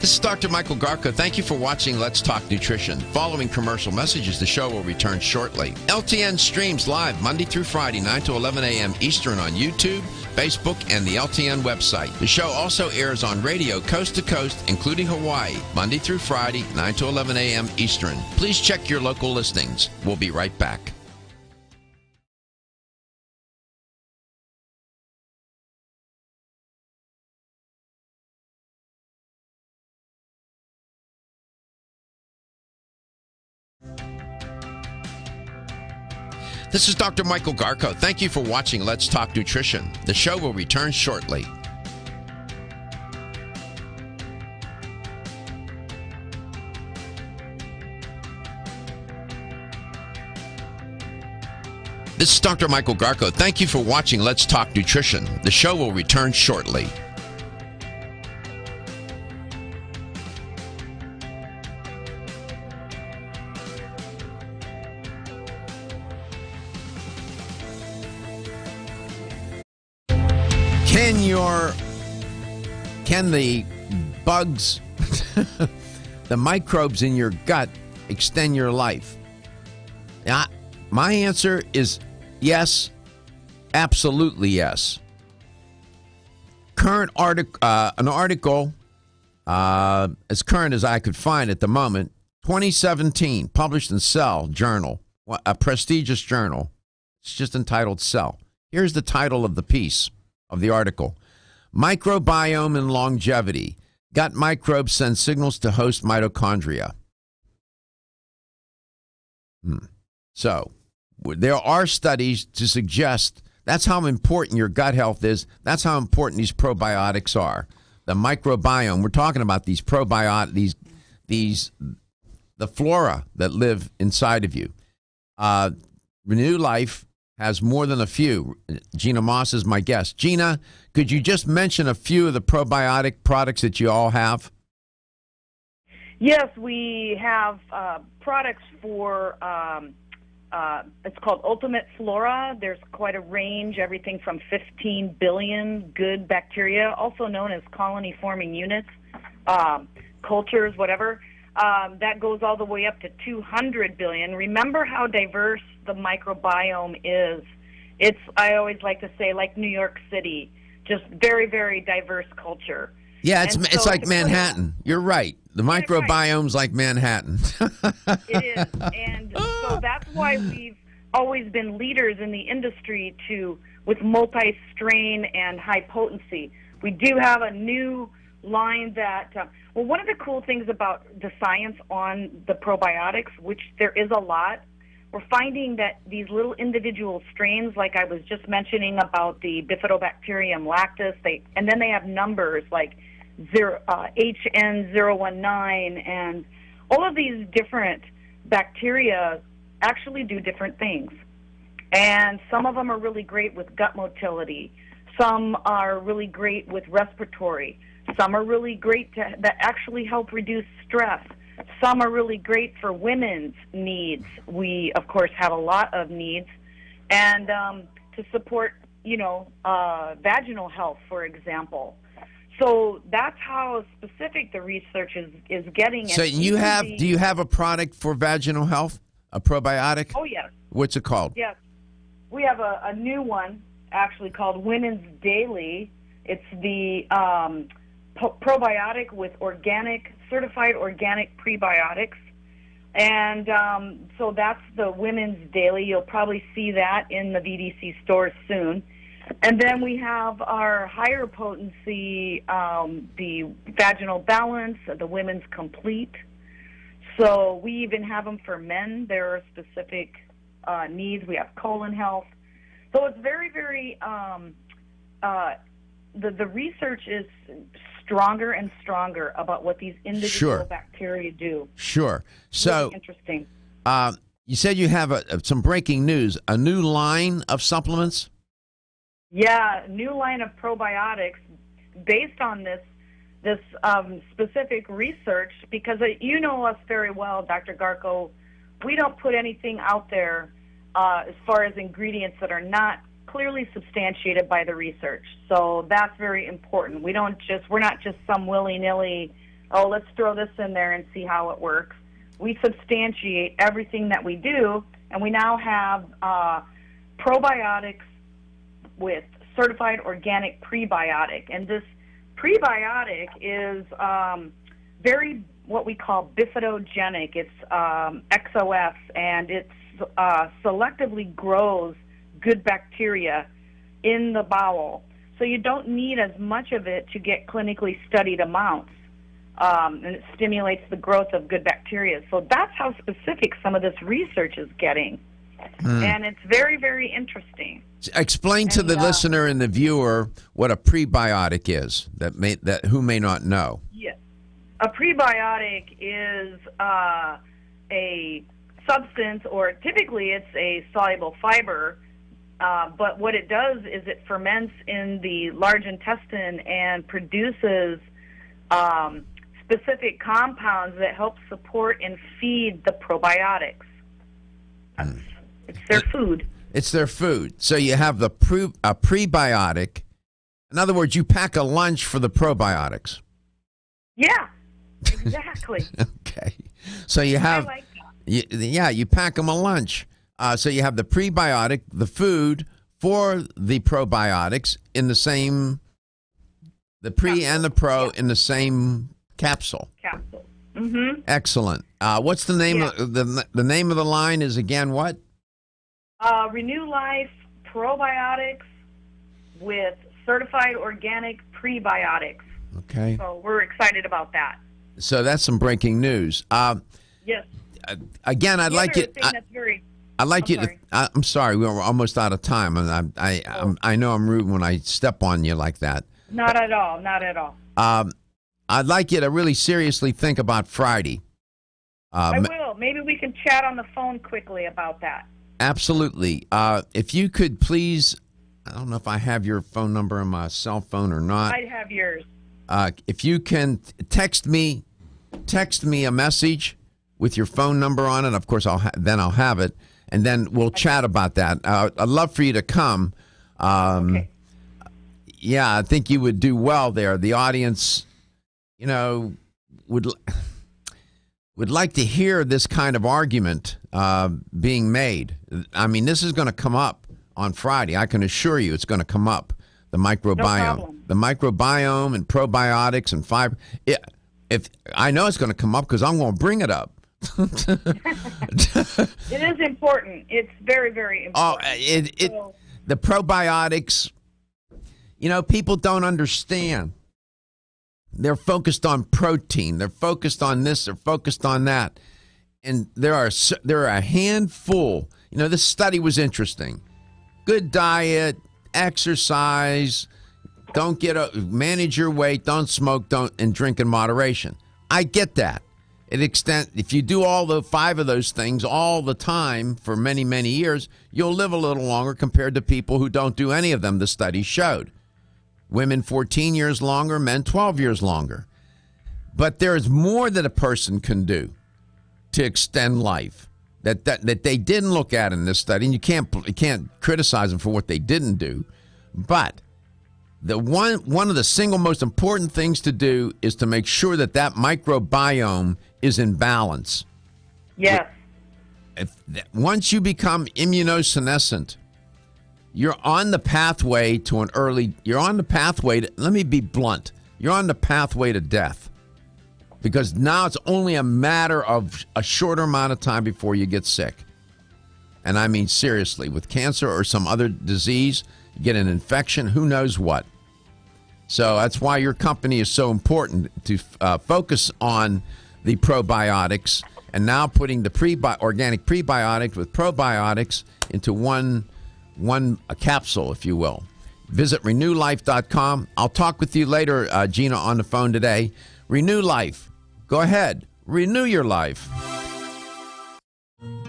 [SPEAKER 1] This is Dr. Michael Garko. Thank you for watching Let's Talk Nutrition. Following commercial messages, the show will return shortly. LTN streams live Monday through Friday, 9 to 11 a.m. Eastern on YouTube, Facebook, and the LTN website. The show also airs on radio coast to coast, including Hawaii, Monday through Friday, 9 to 11 a.m. Eastern. Please check your local listings. We'll be right back. This is Dr. Michael Garko. Thank you for watching Let's Talk Nutrition. The show will return shortly. This is Dr. Michael Garko. Thank you for watching Let's Talk Nutrition. The show will return shortly. Can the bugs, the microbes in your gut extend your life? My answer is yes, absolutely yes. An article as current as I could find at the moment, 2017, published in Cell Journal, a prestigious journal. It's just entitled Cell. Here's the title of the piece of the article. Microbiome and longevity. Gut microbes send signals to host mitochondria. So, there are studies to suggest that's how important your gut health is. That's how important these probiotics are. The microbiome. We're talking about these probiotics, the flora that live inside of you. Renew Life has more than a few. Gina Moss is my guest. Gina, could you just mention a few of the probiotic products that you all have?
[SPEAKER 3] Yes, we have products for, it's called Ultimate Flora. There's quite a range, everything from 15 billion good bacteria, also known as colony-forming units, cultures, whatever. That goes all the way up to 200 billion. Remember how diverse the microbiome is. It's, I always like to say, like New York City, just very, very diverse culture.
[SPEAKER 1] Yeah, it's like Manhattan. You're right. The microbiome's like Manhattan.
[SPEAKER 3] It is. And so that's why we've always been leaders in the industry with multi-strain and high potency. We do have a new line that, well, one of the cool things about the science on the probiotics, which there is a lot, we're finding that these little individual strains, like I was just mentioning about the Bifidobacterium lactis, and then they have numbers like HN019, and all of these different bacteria actually do different things. And some of them are really great with gut motility. Some are really great with respiratory. Some are really great that actually help reduce stress. Some are really great for women's needs. We, of course, have a lot of needs. And to support, vaginal health, for example. So that's how specific the research is getting.
[SPEAKER 1] So do you have a product for vaginal health, a probiotic?
[SPEAKER 3] Oh, yes.
[SPEAKER 1] What's it called?
[SPEAKER 3] Yes. We have a new one, actually, called Women's Daily. It's the probiotic with certified organic prebiotics. And so that's the Women's Daily. You'll probably see that in the VDC stores soon. And then we have our higher potency, the Vaginal Balance, the Women's Complete. So we even have them for men. There are specific needs. We have colon health. So it's very, very, the research is stronger and stronger about what these individual bacteria do.
[SPEAKER 1] Sure. So
[SPEAKER 3] really interesting.
[SPEAKER 1] You said you have some breaking news, a new line of supplements?
[SPEAKER 3] Yeah, new line of probiotics based on this specific research, because you know us very well, Dr. Garko. We don't put anything out there as far as ingredients that are not clearly substantiated by the research. So that's very important. We're not just some willy-nilly, oh, let's throw this in there and see how it works. We substantiate everything that we do, and we now have probiotics with certified organic prebiotic. And this prebiotic is very what we call bifidogenic. It's XOFs, and it selectively grows good bacteria in the bowel. So you don't need as much of it to get clinically studied amounts. And it stimulates the growth of good bacteria. So that's how specific some of this research is getting. And it's very, very interesting.
[SPEAKER 1] Explain to the listener and the viewer what a prebiotic is, that who may not know.
[SPEAKER 3] Yes. A prebiotic is a substance, or typically it's a soluble fiber, but what it does is it ferments in the large intestine and produces specific compounds that help support and feed the probiotics. It's their food.
[SPEAKER 1] It's their food. So you have a prebiotic. In other words, you pack a lunch for the probiotics.
[SPEAKER 3] Yeah, exactly.
[SPEAKER 1] Okay. So you have,
[SPEAKER 3] I like that.
[SPEAKER 1] you pack them a lunch. So you have the prebiotic, the food for the probiotics in the same, the pre and the pro in the same capsule.
[SPEAKER 3] Capsule. Mm-hmm.
[SPEAKER 1] Excellent. What's the name of the name of the line is again what?
[SPEAKER 3] Renew Life probiotics with certified organic prebiotics.
[SPEAKER 1] Okay.
[SPEAKER 3] So we're excited about that.
[SPEAKER 1] So that's some breaking news.
[SPEAKER 3] Yes.
[SPEAKER 1] Again, I'd like you. I'm sorry, we're almost out of time, and I know I'm rude when I step on you like that.
[SPEAKER 3] Not at all. Not at all.
[SPEAKER 1] I'd like you to really seriously think about Friday.
[SPEAKER 3] I will. Maybe we can chat on the phone quickly about that.
[SPEAKER 1] Absolutely. If you could please, I don't know if I have your phone number on my cell phone or not.
[SPEAKER 3] I have yours.
[SPEAKER 1] If you can text me a message with your phone number on it. Of course, I'll have it, and then we'll chat about that. I'd love for you to come.
[SPEAKER 3] Okay.
[SPEAKER 1] Yeah, I think you would do well there. The audience, would like to hear this kind of argument being made. I mean, this is going to come up on Friday. I can assure you it's going to come up. The microbiome, and probiotics and fiber. If I know it's going to come up because I'm going to bring it up.
[SPEAKER 3] It is important. It's very, very important.
[SPEAKER 1] The probiotics, people don't understand. They're focused on protein. They're focused on this. They're focused on that. And there are a handful. This study was interesting. Good diet, exercise, manage your weight, don't smoke, and drink in moderation. I get that. If you do all the 5 of those things all the time for many, many years, you'll live a little longer compared to people who don't do any of them, the study showed. Women 14 years longer, men 12 years longer. But there is more that a person can do to extend life that they didn't look at in this study, and you can't criticize them for what they didn't do. But the one of the single most important things to do is to make sure that microbiome is in balance.
[SPEAKER 3] Yes.
[SPEAKER 1] Once you become immunosenescent, you're on the pathway to let me be blunt, you're on the pathway to death. Because now it's only a matter of a shorter amount of time before you get sick. And I mean seriously, with cancer or some other disease, you get an infection, who knows what. So that's why your company is so important to focus on the probiotics and now putting the organic prebiotics with probiotics into one capsule, if you will. Visit renewlife.com. I'll talk with you later, Gina, on the phone today. Renew Life. Go ahead. Renew your life.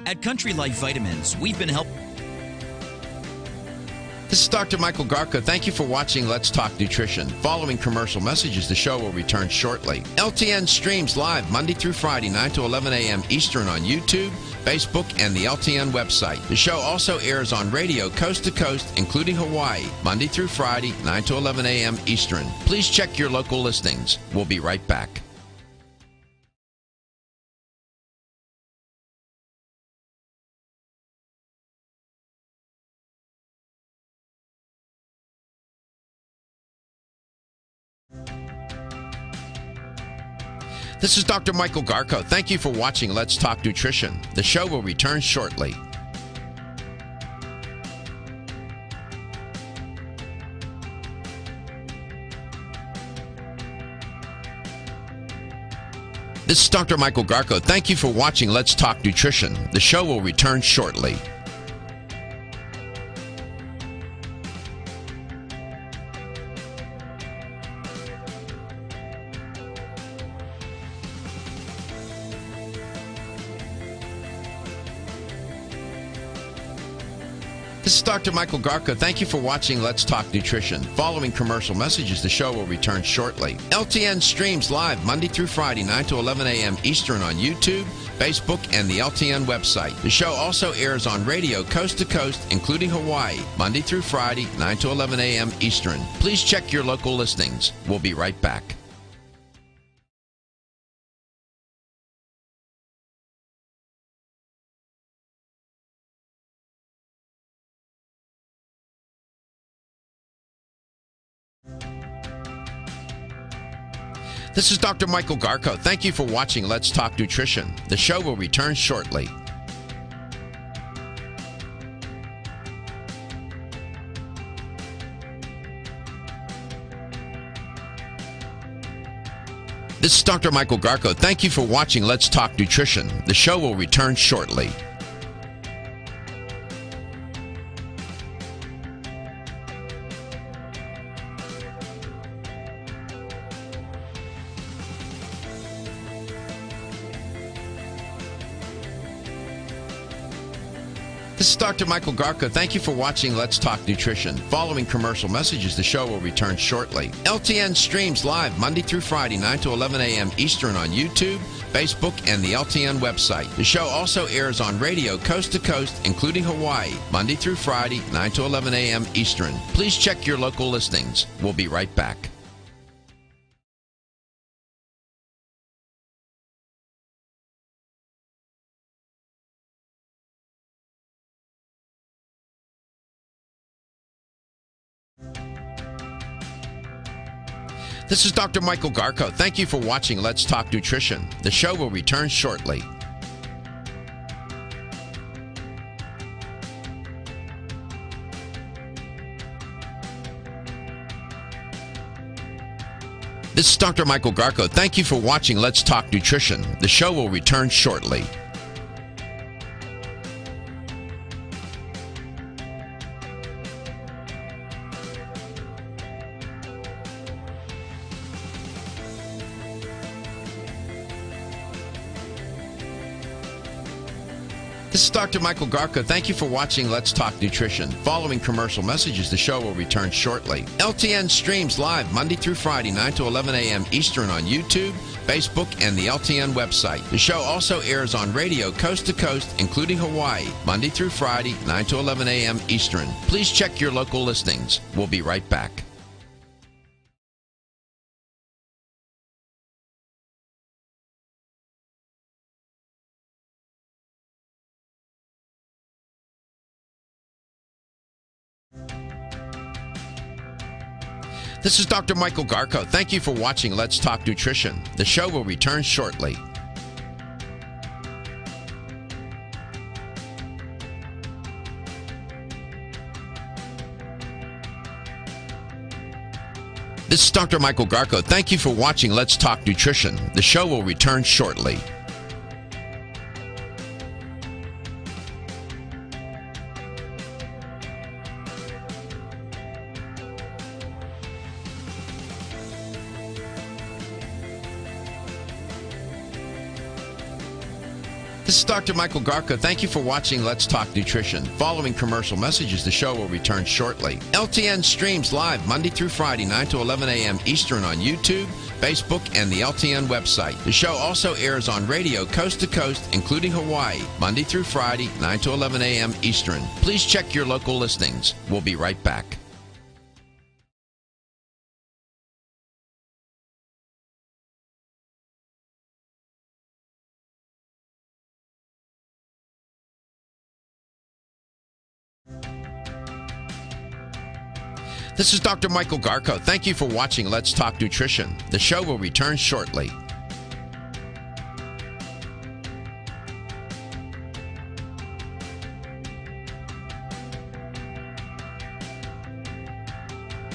[SPEAKER 5] At Country Life Vitamins, we've been helping.
[SPEAKER 1] This is Dr. Michael Garko. Thank you for watching Let's Talk Nutrition. Following commercial messages, the show will return shortly. LTN streams live Monday through Friday, 9 to 11 a.m. Eastern on YouTube, Facebook, and the LTN website. The show also airs on radio coast to coast, including Hawaii, Monday through Friday, 9 to 11 a.m. Eastern. Please check your local listings. We'll be right back. This is Dr. Michael Garko. Thank you for watching Let's Talk Nutrition. The show will return shortly. This is Dr. Michael Garko. Thank you for watching Let's Talk Nutrition. The show will return shortly. This is Dr. Michael Garko. Thank you for watching Let's Talk Nutrition. Following commercial messages, the show will return shortly. LTN streams live Monday through Friday, 9 to 11 a.m. Eastern on YouTube, Facebook, and the LTN website. The show also airs on radio coast to coast, including Hawaii, Monday through Friday, 9 to 11 a.m. Eastern. Please check your local listings. We'll be right back. This is Dr. Michael Garko. Thank you for watching Let's Talk Nutrition. The show will return shortly. This is Dr. Michael Garko. Thank you for watching Let's Talk Nutrition. The show will return shortly. This is Dr. Michael Garko. Thank you for watching Let's Talk Nutrition. Following commercial messages, the show will return shortly. LTN streams live Monday through Friday, 9 to 11 a.m. Eastern on YouTube, Facebook, and the LTN website. The show also airs on radio coast to coast, including Hawaii, Monday through Friday, 9 to 11 a.m. Eastern. Please check your local listings. We'll be right back. This is Dr. Michael Garko. Thank you for watching Let's Talk Nutrition. The show will return shortly. This is Dr. Michael Garko. Thank you for watching Let's Talk Nutrition. The show will return shortly. This is Dr. Michael Garko. Thank you for watching Let's Talk Nutrition. Following commercial messages, the show will return shortly. LTN streams live Monday through Friday, 9 to 11 a.m. Eastern on YouTube, Facebook, and the LTN website. The show also airs on radio coast to coast, including Hawaii, Monday through Friday, 9 to 11 a.m. Eastern. Please check your local listings. We'll be right back. This is Dr. Michael Garko. Thank you for watching Let's Talk Nutrition. The show will return shortly. This is Dr. Michael Garko. Thank you for watching Let's Talk Nutrition. The show will return shortly. This is Dr. Michael Garko. Thank you for watching Let's Talk Nutrition. Following commercial messages, the show will return shortly. LTN streams live Monday through Friday, 9 to 11 a.m. Eastern on YouTube, Facebook, and the LTN website. The show also airs on radio coast to coast, including Hawaii, Monday through Friday, 9 to 11 a.m. Eastern. Please check your local listings. We'll be right back. This is Dr. Michael Garko. Thank you for watching Let's Talk Nutrition. The show will return shortly.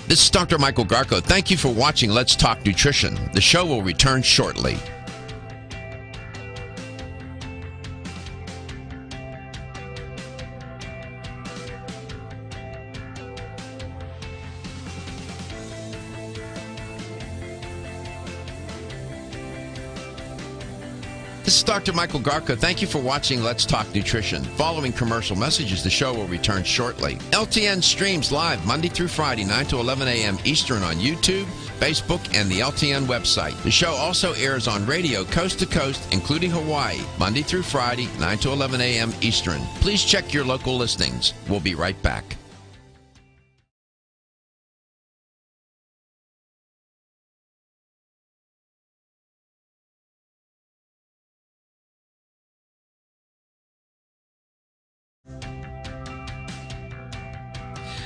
[SPEAKER 1] This is Dr. Michael Garko. Thank you for watching Let's Talk Nutrition. The show will return shortly. This is Dr. Michael Garko. Thank you for watching Let's Talk Nutrition. Following commercial messages, the show will return shortly. LTN streams live Monday through Friday, 9 to 11 a.m. Eastern on YouTube, Facebook, and the LTN website. The show also airs on radio coast to coast, including Hawaii, Monday through Friday, 9 to 11 a.m. Eastern. Please check your local listings. We'll be right back.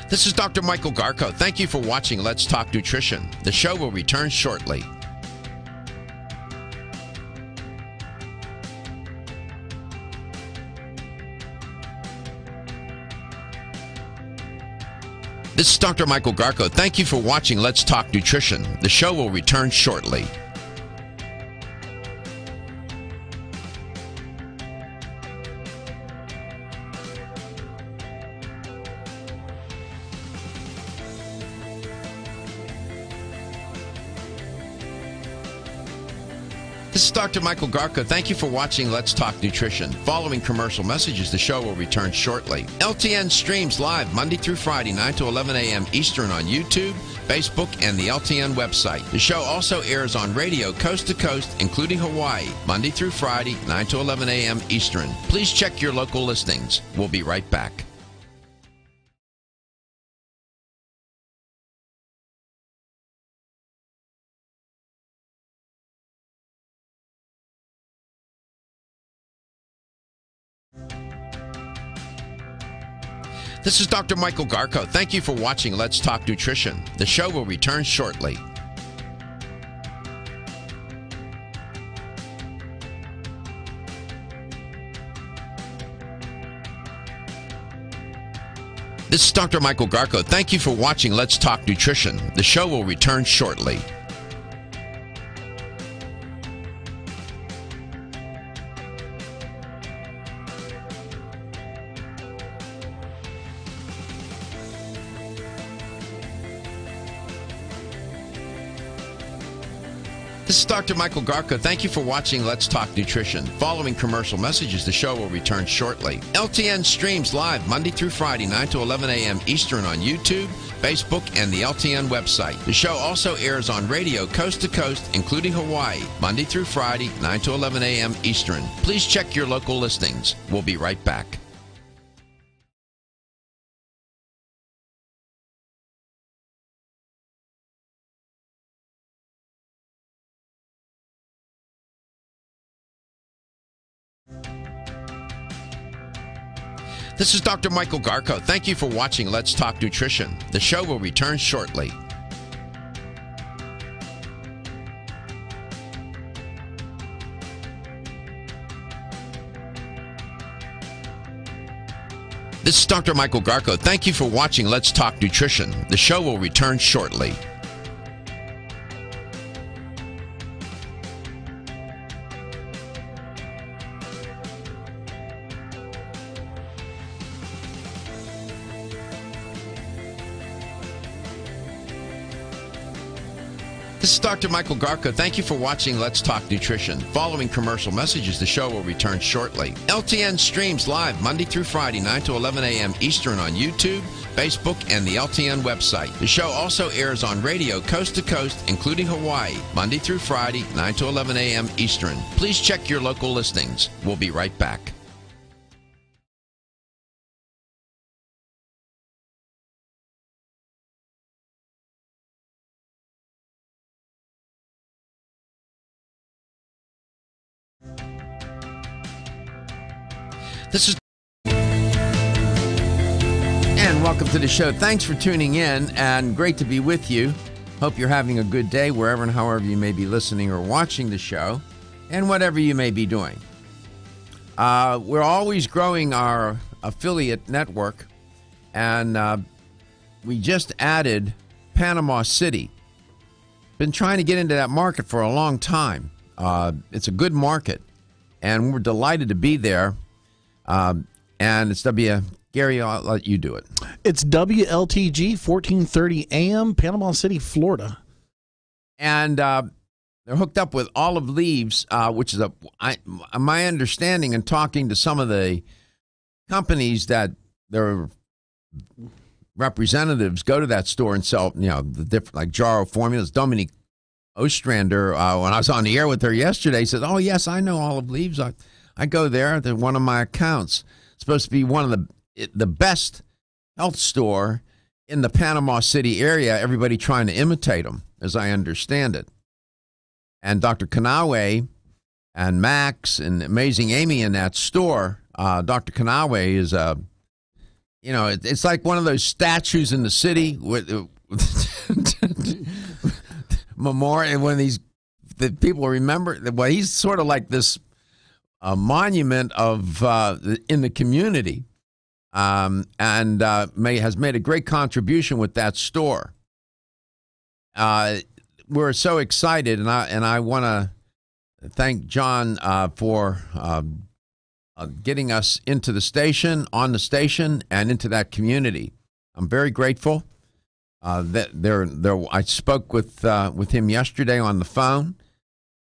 [SPEAKER 1] This is Dr. Michael Garko. Thank you for watching Let's Talk Nutrition. The show will return shortly. This is Dr. Michael Garko. Thank you for watching Let's Talk Nutrition. The show will return shortly. This is Dr. Michael Garko. Thank you for watching Let's Talk Nutrition. Following commercial messages, the show will return shortly. LTN streams live Monday through Friday, 9 to 11 a.m. Eastern on YouTube, Facebook, and the LTN website. The show also airs on radio coast to coast, including Hawaii, Monday through Friday, 9 to 11 a.m. Eastern. Please check your local listings. We'll be right back. This is Dr. Michael Garko. Thank you for watching Let's Talk Nutrition. The show will return shortly. This is Dr. Michael Garko. Thank you for watching Let's Talk Nutrition. The show will return shortly. This is Dr. Michael Garko. Thank you for watching Let's Talk Nutrition. Following commercial messages, the show will return shortly. LTN streams live Monday through Friday, 9 to 11 a.m. Eastern on YouTube, Facebook, and the LTN website. The show also airs on radio coast to coast, including Hawaii, Monday through Friday, 9 to 11 a.m. Eastern. Please check your local listings. We'll be right back. This is Dr. Michael Garko. Thank you for watching Let's Talk Nutrition. The show will return shortly. This is Dr. Michael Garko. Thank you for watching Let's Talk Nutrition. The show will return shortly. This is Dr. Michael Garko. Thank you for watching Let's Talk Nutrition. Following commercial messages, the show will return shortly. LTN streams live Monday through Friday, 9 to 11 a.m. Eastern on YouTube, Facebook, and the LTN website. The show also airs on radio coast to coast, including Hawaii, Monday through Friday, 9 to 11 a.m. Eastern. Please check your local listings. We'll be right back. This is and welcome to the show. Thanks for tuning in and great to be with you. Hope you're having a good day wherever and however you may be listening or watching the show and whatever you may be doing. We're always growing our affiliate network, and we just added Panama City. Been trying to get into that market for a long time. It's a good market, and we're delighted to be there. And it's Gary, I'll let you do it.
[SPEAKER 2] It's WLTG 1430 AM, Panama City, Florida.
[SPEAKER 1] And they're hooked up with Olive Leaves, which is my understanding and talking to some of the companies that their representatives go to that store and sell, the different, like Jarro formulas. Dominique Ostrander, when I was on the air with her yesterday, said, "Oh, yes, I know Olive Leaves. I go there. They're one of my accounts. It's supposed to be one of the best health store in the Panama City area. Everybody trying to imitate them, as I understand it." And Dr. Kanawe and Max and Amazing Amy in that store, Dr. Kanawe is it's like one of those statues in the city with memorial. When the people remember, well, he's sort of like this monument of in the community, and has made a great contribution with that store. We're so excited, and I want to thank John for getting us into the station, on the station, and into that community. I'm very grateful. I spoke with him yesterday on the phone,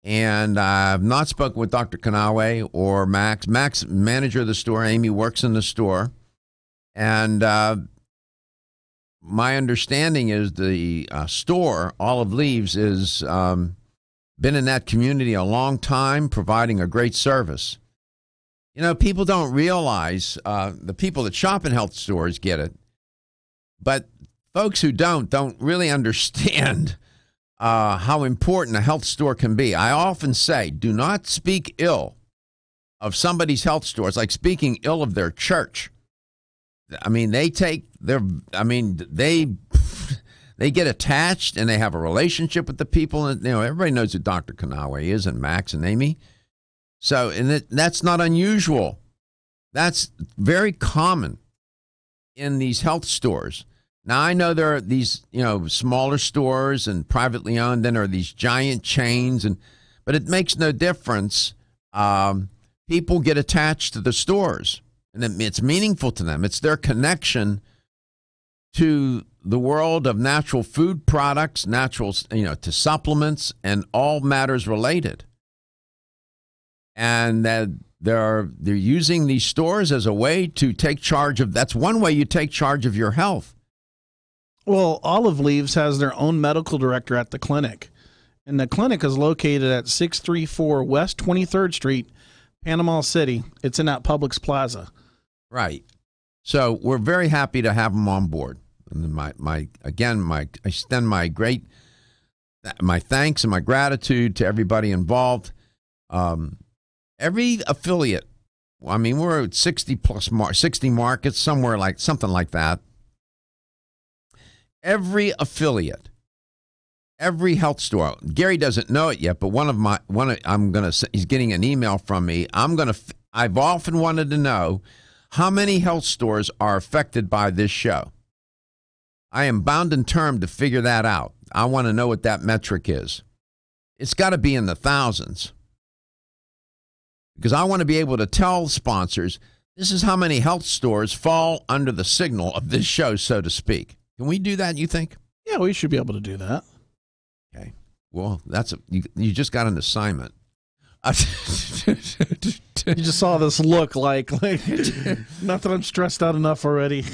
[SPEAKER 1] and I've not spoken with Dr. Kanawe or Max. Max, manager of the store. Amy works in the store, and my understanding is the store, Olive Leaves, is been in that community a long time, providing a great service. People don't realize, the people that shop in health stores get it, but folks who don't really understand how important a health store can be. I often say, do not speak ill of somebody's health store. It's like speaking ill of their church. I mean, they get attached, and they have a relationship with the people. And everybody knows who Dr. Kanawe is, and Max and Amy. So, and that's not unusual. That's very common in these health stores. Now, I know there are these, smaller stores and privately owned. Then there are these giant chains, but it makes no difference. People get attached to the stores, and it's meaningful to them. It's their connection to the world of natural food products, to supplements, and all matters related. And that they're using these stores as a way to take charge of. That's one way you take charge of your health.
[SPEAKER 2] Well, Olive Leaves has their own medical director at the clinic, and the clinic is located at 634 West 23rd Street, Panama City. It's in that Publix Plaza. Right.
[SPEAKER 1] So we're very happy to have them on board. And I extend my thanks and my gratitude to everybody involved. Every affiliate. I mean, we're at 60 markets, something like that. Every affiliate, every health store. Gary doesn't know it yet, but he's getting an email from me. I've often wanted to know how many health stores are affected by this show. I am bound and determined to figure that out. I want to know what that metric is. It's got to be in the thousands. Because I want to be able to tell sponsors, this is how many health stores fall under the signal of this show, so to speak. Can we do that, you think?
[SPEAKER 2] Yeah, we should be able to do that.
[SPEAKER 1] Okay. Well, you just got an assignment.
[SPEAKER 2] You just saw this look like not that I'm stressed out enough already.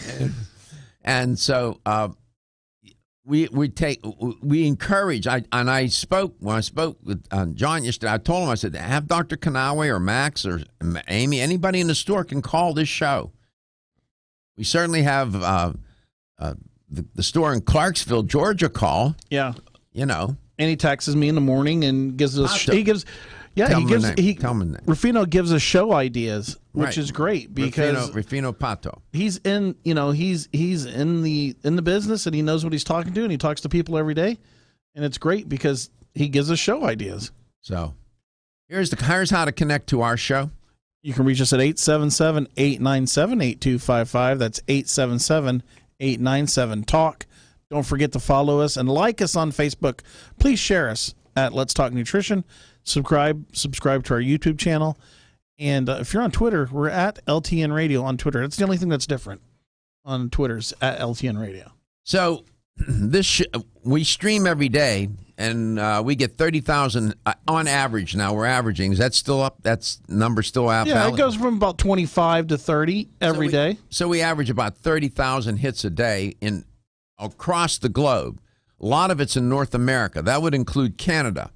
[SPEAKER 1] And so we encourage. When I spoke with John yesterday, I told him, I said, have Dr. Kanawe or Max or Amy, anybody in the store can call this show. We certainly have the store in Clarksville, Georgia, call.
[SPEAKER 2] Yeah,
[SPEAKER 1] And
[SPEAKER 2] he texts me in the morning and gives us. Rufino gives us show ideas, which is great because
[SPEAKER 1] Rufino Pato.
[SPEAKER 2] He's in, he's in the business, and he knows what he's talking to, and he talks to people every day, and it's great because he gives us show ideas.
[SPEAKER 1] So, here's how to connect to our show.
[SPEAKER 2] You can reach us at 877-897-8255. That's 877-897-TALK. Don't forget to follow us and like us on Facebook. Please share us at Let's Talk Nutrition. Subscribe to our YouTube channel. And if you're on Twitter, we're at LTN Radio on Twitter. That's the only thing that's different on Twitter's at LTN Radio.
[SPEAKER 1] So we stream every day, and we get 30,000 on average. Now we're averaging. Is that still up? That's number still up?
[SPEAKER 2] Yeah, it goes from about 25 to 30 every day.
[SPEAKER 1] So we average about 30,000 hits a day across the globe. A lot of it's in North America. That would include Canada.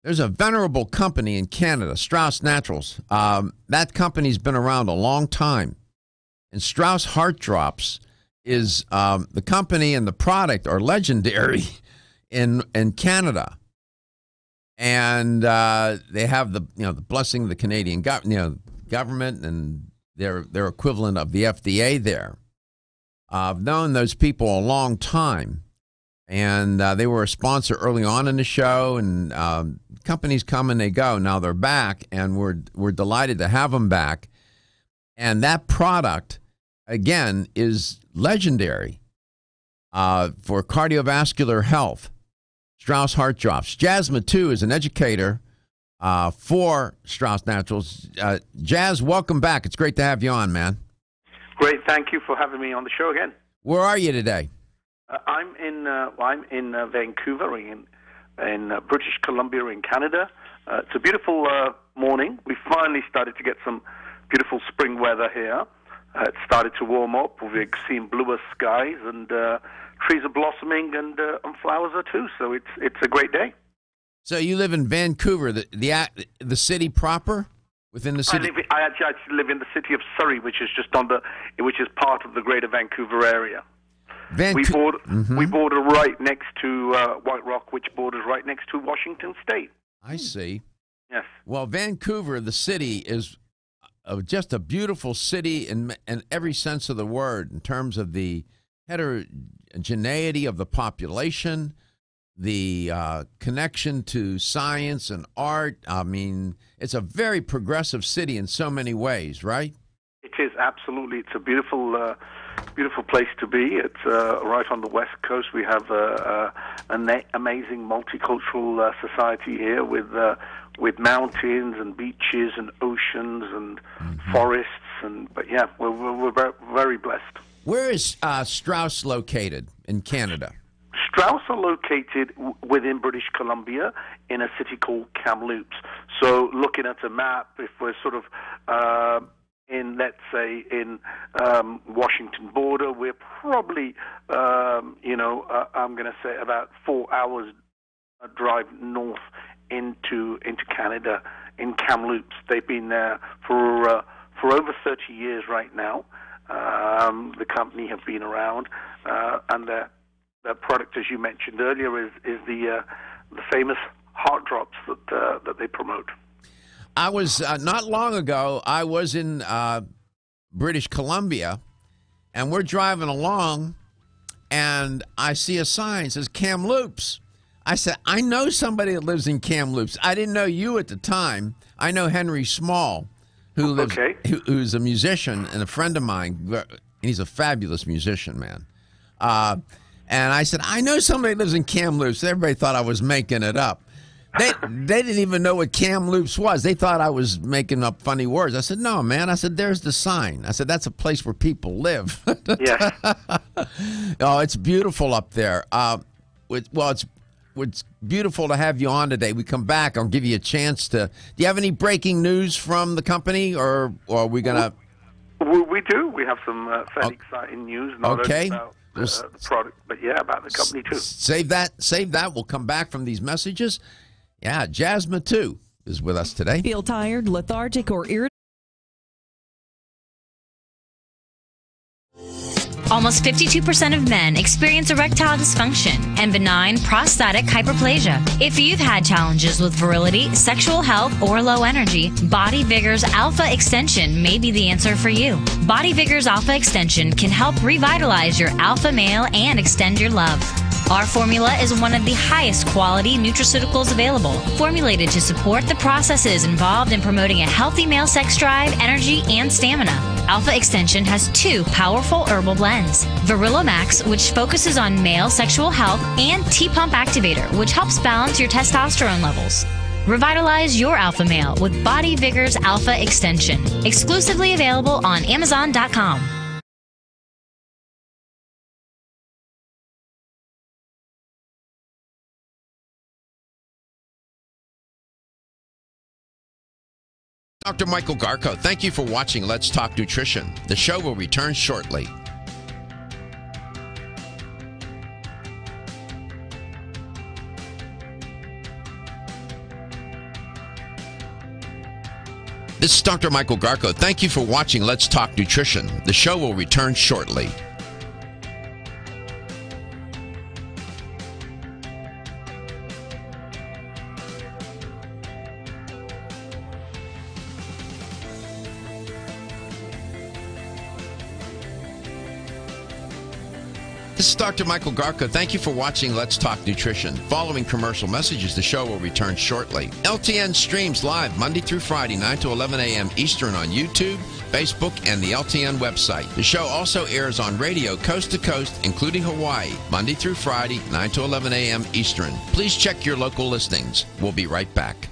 [SPEAKER 1] There's a venerable company in Canada, Strauss Naturals. That company's been around a long time. And Strauss Heart Drops is the company and the product are legendary in Canada. And they have the blessing of the Canadian government and their equivalent of the FDA there. I've known those people a long time. And they were a sponsor early on in the show, and companies come and they go. Now they're back, and we're delighted to have them back. And that product, again, is legendary for cardiovascular health. Strauss Heart Drops. Jasmine, too, is an educator for Strauss Naturals. Jazz, welcome back. It's great to have you on, man.
[SPEAKER 9] Great. Thank you for having me on the show again.
[SPEAKER 1] Where are you today?
[SPEAKER 9] I'm in Vancouver, in British Columbia, in Canada. It's a beautiful morning. We finally started to get some beautiful spring weather here. It started to warm up. We've seen bluer skies, and trees are blossoming, and flowers are too. So it's a great day.
[SPEAKER 1] So you live in Vancouver, the city proper, within the city.
[SPEAKER 9] I actually live in the city of Surrey, which is which is part of the Greater Vancouver area. We border right next to White Rock, which borders right next to Washington State.
[SPEAKER 1] I see.
[SPEAKER 9] Yes.
[SPEAKER 1] Well, Vancouver, the city, is just a beautiful city in every sense of the word, in terms of the heterogeneity of the population, the connection to science and art. I mean, it's a very progressive city in so many ways, right?
[SPEAKER 9] It is, absolutely. It's a beautiful place to be. It's right on the West Coast. We have an amazing multicultural society here with mountains and beaches and oceans and forests. But yeah, we're very blessed.
[SPEAKER 1] Where is Strauss located in Canada?
[SPEAKER 9] Strauss are located within British Columbia in a city called Kamloops. So looking at a map, if we're sort of in Washington border, we're probably, I'm going to say about 4 hours drive north into Canada in Kamloops. They've been there for over 30 years right now. The company have been around, and their product, as you mentioned earlier, is the famous heart drops that they promote.
[SPEAKER 1] I was not long ago. I was in British Columbia, and we're driving along, and I see a sign that says Kamloops. I said, I know somebody that lives in Kamloops. I didn't know you at the time. I know Henry Small, who's a musician and a friend of mine. He's a fabulous musician, man. And I said, I know somebody that lives in Kamloops. Everybody thought I was making it up. They didn't even know what Kamloops was. They thought I was making up funny words. I said, no, man. I said, there's the sign. I said, that's a place where people live.
[SPEAKER 9] Yeah.
[SPEAKER 1] Oh, it's beautiful up there. It's beautiful to have you on today. We come back. I'll give you a chance to. Do you have any breaking news from the company, or are we going to?
[SPEAKER 9] We do. We have some fairly exciting news, not only about the product, but about the company too.
[SPEAKER 1] Save that. We'll come back from these messages. Yeah, Jasmine, too, is with us today.
[SPEAKER 10] Feel tired, lethargic, or irritated?
[SPEAKER 7] Almost 52% of men experience erectile dysfunction and benign prostatic hyperplasia. If you've had challenges with virility, sexual health, or low energy, Body Vigor's Alpha Extension may be the answer for you. Body Vigor's Alpha Extension can help revitalize your alpha male and extend your love.
[SPEAKER 11] Our formula is one of the highest quality nutraceuticals available, formulated to support the processes involved in promoting a healthy male sex drive, energy, and stamina. Alpha Extension has 2 powerful herbal blends, Virilla Max, which focuses on male sexual health, and T-Pump Activator, which helps balance your testosterone levels. Revitalize your alpha male with Body Vigor's Alpha Extension, exclusively available on Amazon.com.
[SPEAKER 1] Dr. Michael Garko, thank you for watching Let's Talk Nutrition. The show will return shortly. This is Dr. Michael Garko. Thank you for watching Let's Talk Nutrition. The show will return shortly. This is Dr. Michael Garko. Thank you for watching Let's Talk Nutrition. Following commercial messages, the show will return shortly. LTN streams live Monday through Friday, 9 to 11 a.m. Eastern on YouTube, Facebook, and the LTN website. The show also airs on radio coast to coast, including Hawaii, Monday through Friday, 9 to 11 a.m. Eastern. Please check your local listings. We'll be right back.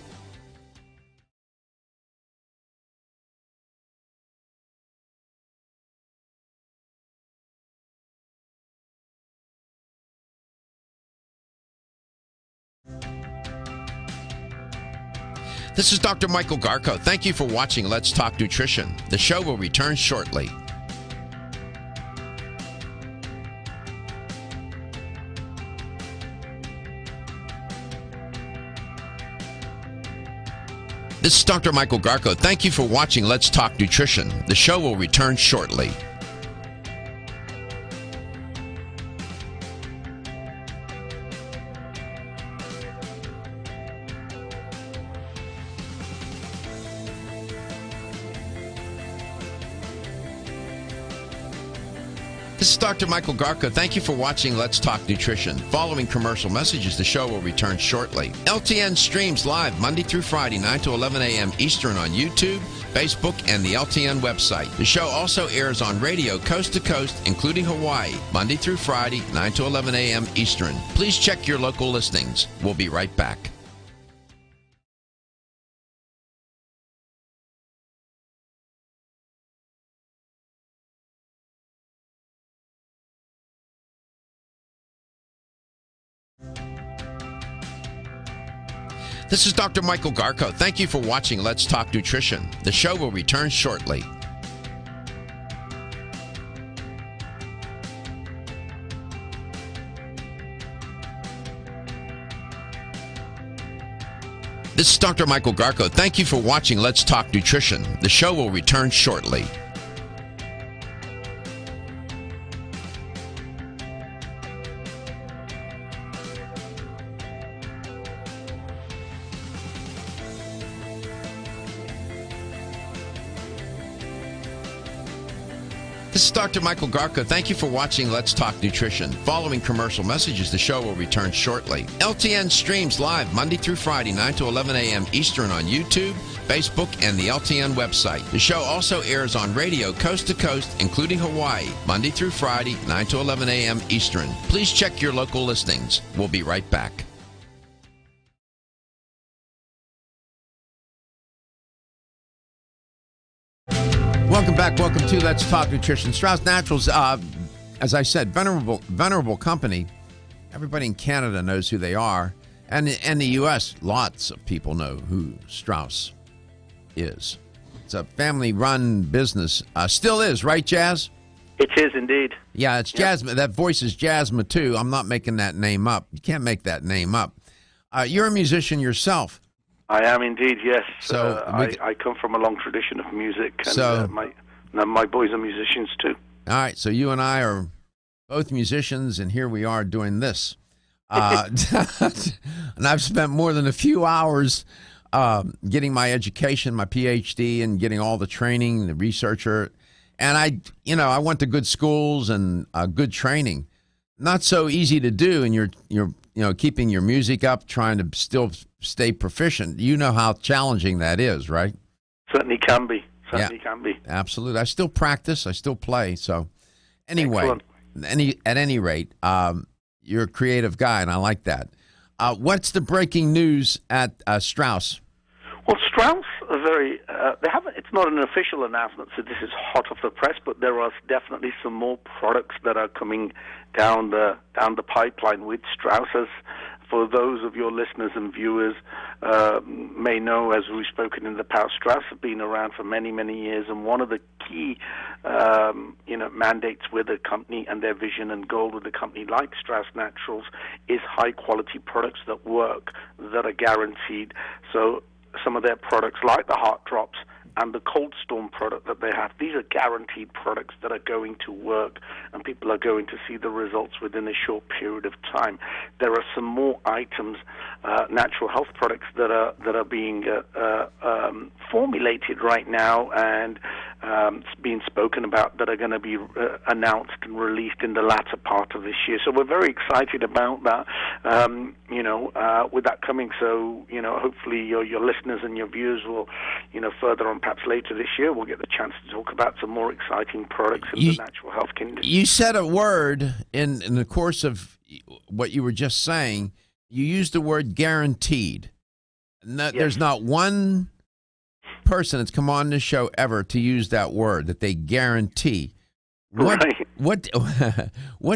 [SPEAKER 1] This is Dr. Michael Garko. Thank you for watching Let's Talk Nutrition. The show will return shortly. This is Dr. Michael Garko. Thank you for watching Let's Talk Nutrition. The show will return shortly. This is Dr. Michael Garko. Thank you for watching Let's Talk Nutrition. Following commercial messages, the show will return shortly. LTN streams live Monday through Friday, 9 to 11 a.m. Eastern on YouTube, Facebook, and the LTN website. The show also airs on radio coast to coast, including Hawaii, Monday through Friday, 9 to 11 a.m. Eastern. Please check your local listings. We'll be right back. This is Dr. Michael Garko. Thank you for watching Let's Talk Nutrition. The show will return shortly. This is Dr. Michael Garko. Thank you for watching Let's Talk Nutrition. The show will return shortly. This is Dr. Michael Garko. Thank you for watching Let's Talk Nutrition. Following commercial messages, the show will return shortly. LTN streams live Monday through Friday, 9 to 11 a.m. Eastern on YouTube, Facebook, and the LTN website. The show also airs on radio coast to coast, including Hawaii, Monday through Friday, 9 to 11 a.m. Eastern. Please check your local listings. We'll be right back. Welcome back. Welcome to Let's Talk Nutrition. Strauss Naturals, as I said, venerable company. Everybody in Canada knows who they are. And in the U.S., lots of people know who Strauss is. It's a family-run business. Still is, right, Jazz?
[SPEAKER 9] It is indeed.
[SPEAKER 1] Yeah, it's Jasmine. That voice is Jasmine, too. I'm not making that name up. You can't make that name up. You're a musician yourself.
[SPEAKER 9] I am indeed, yes.
[SPEAKER 1] So
[SPEAKER 9] I come from a long tradition of music, and my boys are musicians too.
[SPEAKER 1] All right, so you and I are both musicians, and here we are doing this. And I've spent more than a few hours getting my education, my PhD, and getting all the training, the researcher. And I went to good schools and good training. not so easy to do, and you're keeping your music up, trying to still stay proficient. You know how challenging that is, right?
[SPEAKER 9] Certainly can be. Can be.
[SPEAKER 1] Absolutely. I still practice. I still play. So anyway, at any rate, you're a creative guy, and I like that. What's the breaking news at Strauss?
[SPEAKER 9] Well, Strauss are very. They haven't. It's not an official announcement, so this is hot off the press. But there are definitely some more products that are coming down the pipeline with Strauss. As for those of your listeners and viewers may know, as we've spoken in the past, Strauss have been around for many, many years, and one of the key mandates with a company and their vision and goal with a company like Strauss Naturals is high-quality products that work, that are guaranteed. So some of their products, like the Heart Drops and the Cold Storm product that they have, these are guaranteed products that are going to work, and people are going to see the results within a short period of time. There are some more items, natural health products that are being formulated right now and being spoken about, that are going to be announced and released in the latter part of this year. So we're very excited about that. With that coming, so hopefully your listeners and your viewers will, further on, perhaps later this year, we'll get the chance to talk about some more exciting products in the natural health kingdom.
[SPEAKER 1] You said a word in the course of what you were just saying. You used the word guaranteed. Yes. There's not one person that's come on this show ever to use that word, that they guarantee. What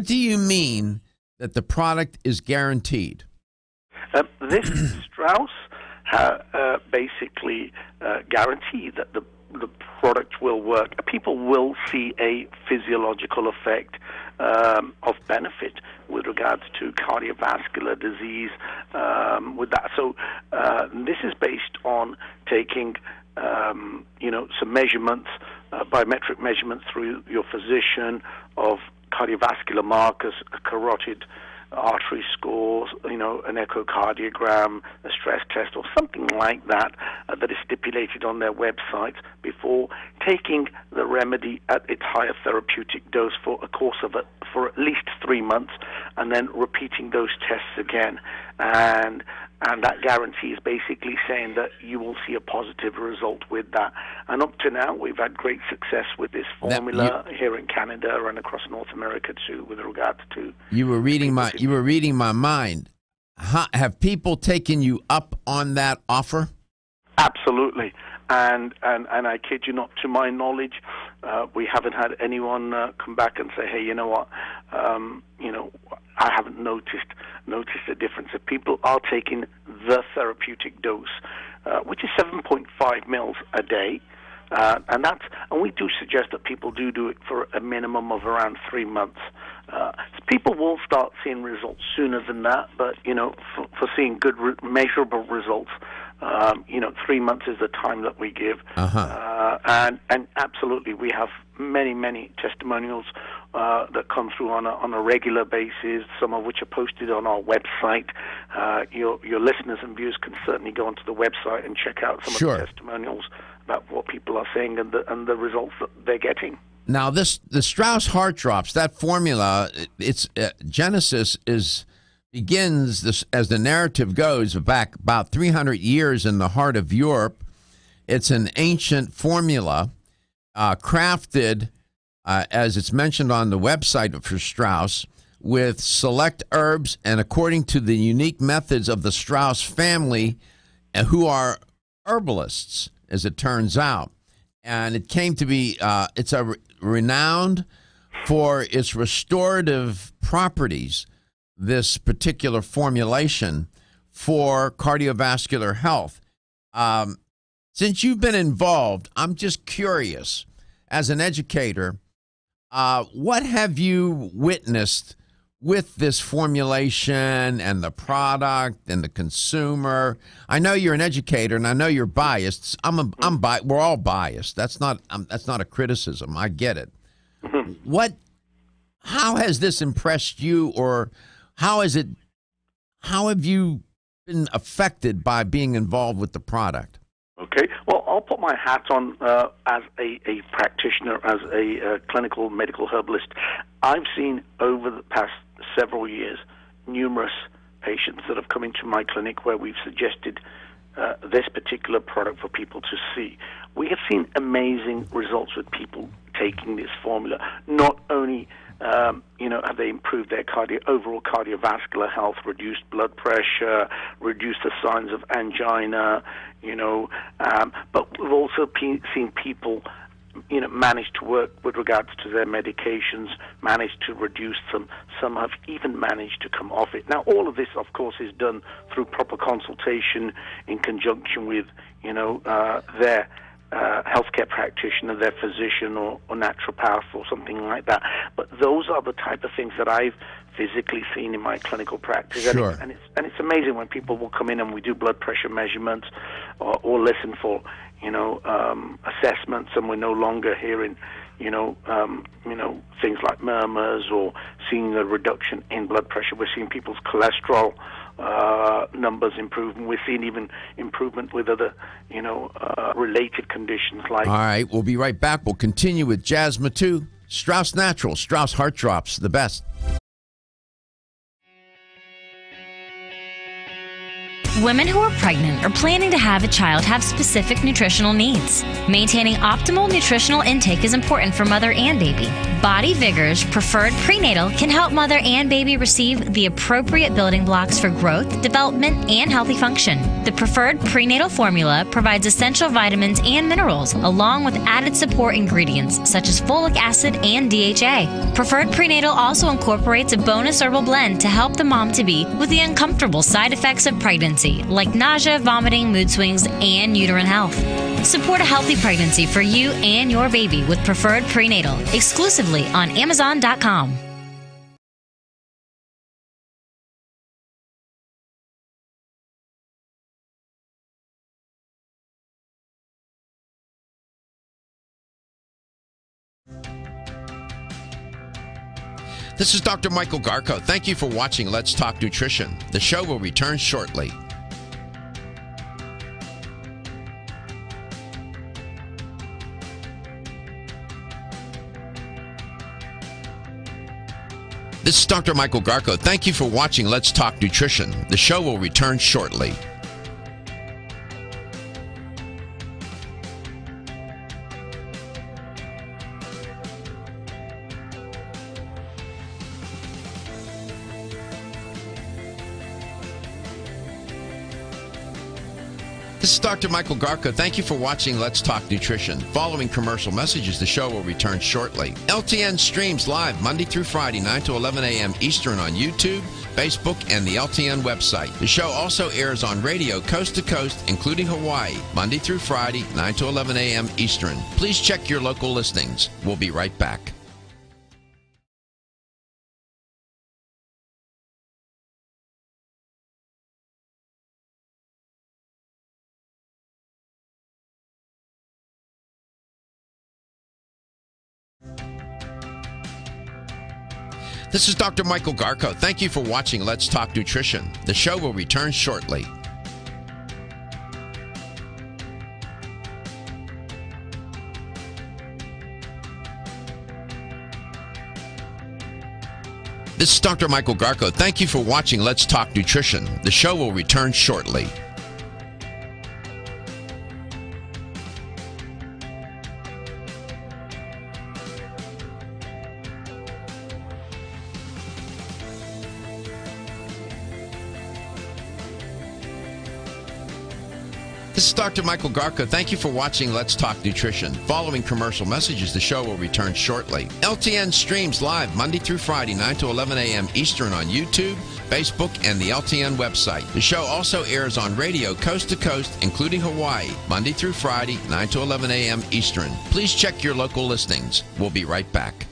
[SPEAKER 1] do you mean that the product is guaranteed?
[SPEAKER 9] This Strauss basically guarantee that the product will work. People will see a physiological effect of benefit with regards to cardiovascular disease with that. So this is based on taking some measurements, biometric measurements through your physician of cardiovascular markers, a carotid artery scores, an echocardiogram, a stress test, or something like that that is stipulated on their website before taking the remedy at its higher therapeutic dose for a course of for at least 3 months, and then repeating those tests again. And that guarantee is basically saying that you will see a positive result with that. And up to now, we've had great success with this formula here in Canada and across North America too, with regards to. You were reading
[SPEAKER 1] my mind. Have people taken you up on that offer?
[SPEAKER 9] Absolutely. And I kid you not, to my knowledge, we haven't had anyone come back and say, hey, you know what, I haven't noticed a difference. If people are taking the therapeutic dose, which is 7.5 mils a day, and we do suggest that people do it for a minimum of around 3 months. People will start seeing results sooner than that, but for seeing good measurable results, 3 months is the time that we give. And absolutely, we have many testimonials that come through on a regular basis, some of which are posted on our website. Your listeners and viewers can certainly go onto the website and check out some of the testimonials about what people are saying and the results that they're getting.
[SPEAKER 1] Now, the Strauss Heart Drops, that formula, its genesis begins this, as the narrative goes, back about 300 years in the heart of Europe. It's an ancient formula crafted, as it's mentioned on the website for Strauss, with select herbs and according to the unique methods of the Strauss family, who are herbalists, as it turns out. And it came to be, it's renowned for its restorative properties, this particular formulation for cardiovascular health. Since you've been involved, I'm just curious, as an educator, what have you witnessed with this formulation and the product and the consumer? I know you're an educator, and I know you're biased. We're all biased. That's not a criticism. I get it. How has this impressed you, or how have you been affected by being involved with the product?
[SPEAKER 9] Okay. Well, I'll put my hat on as a practitioner, as a clinical medical herbalist. I've seen over the past several years numerous patients that have come into my clinic where we've suggested this particular product for people to see. We have seen amazing results with people taking this formula. Not only have they improved their overall cardiovascular health, reduced blood pressure, reduced the signs of angina, but we've also seen people, manage to work with regards to their medications, manage to reduce them. Some have even managed to come off it. Now, all of this, of course, is done through proper consultation in conjunction with, their healthcare practitioner, their physician or naturopath or something like that. But those are the type of things that I've physically seen in my clinical practice.
[SPEAKER 1] Sure.
[SPEAKER 9] And it's amazing when people will come in and we do blood pressure measurements or listen for, assessments, and we're no longer hearing, things like murmurs or seeing a reduction in blood pressure. We're seeing people's cholesterol numbers improve, and we're seeing even improvement with other, related conditions like...
[SPEAKER 1] All right, we'll be right back. We'll continue with Jazz Matu, Strauss Natural, Strauss Heart Drops, the best.
[SPEAKER 11] Women who are pregnant or planning to have a child have specific nutritional needs. Maintaining optimal nutritional intake is important for mother and baby. Body Vigor's Preferred Prenatal can help mother and baby receive the appropriate building blocks for growth, development, and healthy function. The Preferred Prenatal formula provides essential vitamins and minerals, along with added support ingredients such as folic acid and DHA. Preferred Prenatal also incorporates a bonus herbal blend to help the mom-to-be with the uncomfortable side effects of pregnancy, like nausea, vomiting, mood swings, and uterine health. Support a healthy pregnancy for you and your baby with Preferred Prenatal, exclusively on Amazon.com.
[SPEAKER 1] This is Dr. Michael Garko. Thank you for watching Let's Talk Nutrition. The show will return shortly. This is Dr. Michael Garko. Thank you for watching Let's Talk Nutrition. The show will return shortly. This is Dr. Michael Garko. Thank you for watching Let's Talk Nutrition. Following commercial messages, the show will return shortly. LTN streams live Monday through Friday, 9 to 11 a.m. Eastern on YouTube, Facebook, and the LTN website. The show also airs on radio coast to coast, including Hawaii, Monday through Friday, 9 to 11 a.m. Eastern. Please check your local listings. We'll be right back. This is Dr. Michael Garko. Thank you for watching Let's Talk Nutrition. The show will return shortly. This is Dr. Michael Garko. Thank you for watching Let's Talk Nutrition. The show will return shortly. This is Dr. Michael Garko. Thank you for watching Let's Talk Nutrition. Following commercial messages, the show will return shortly. LTN streams live Monday through Friday, 9 to 11 a.m. Eastern on YouTube, Facebook, and the LTN website. The show also airs on radio coast to coast, including Hawaii, Monday through Friday, 9 to 11 a.m. Eastern. Please check your local listings. We'll be right back.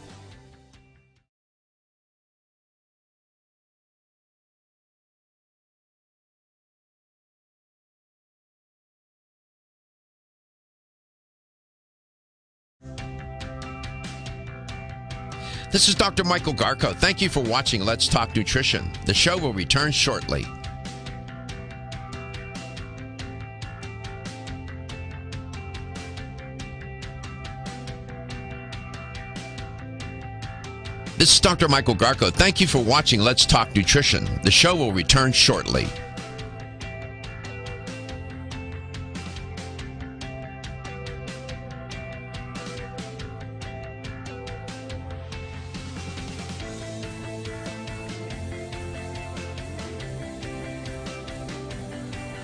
[SPEAKER 1] This is Dr. Michael Garko. Thank you for watching Let's Talk Nutrition. The show will return shortly. This is Dr. Michael Garko. Thank you for watching Let's Talk Nutrition. The show will return shortly.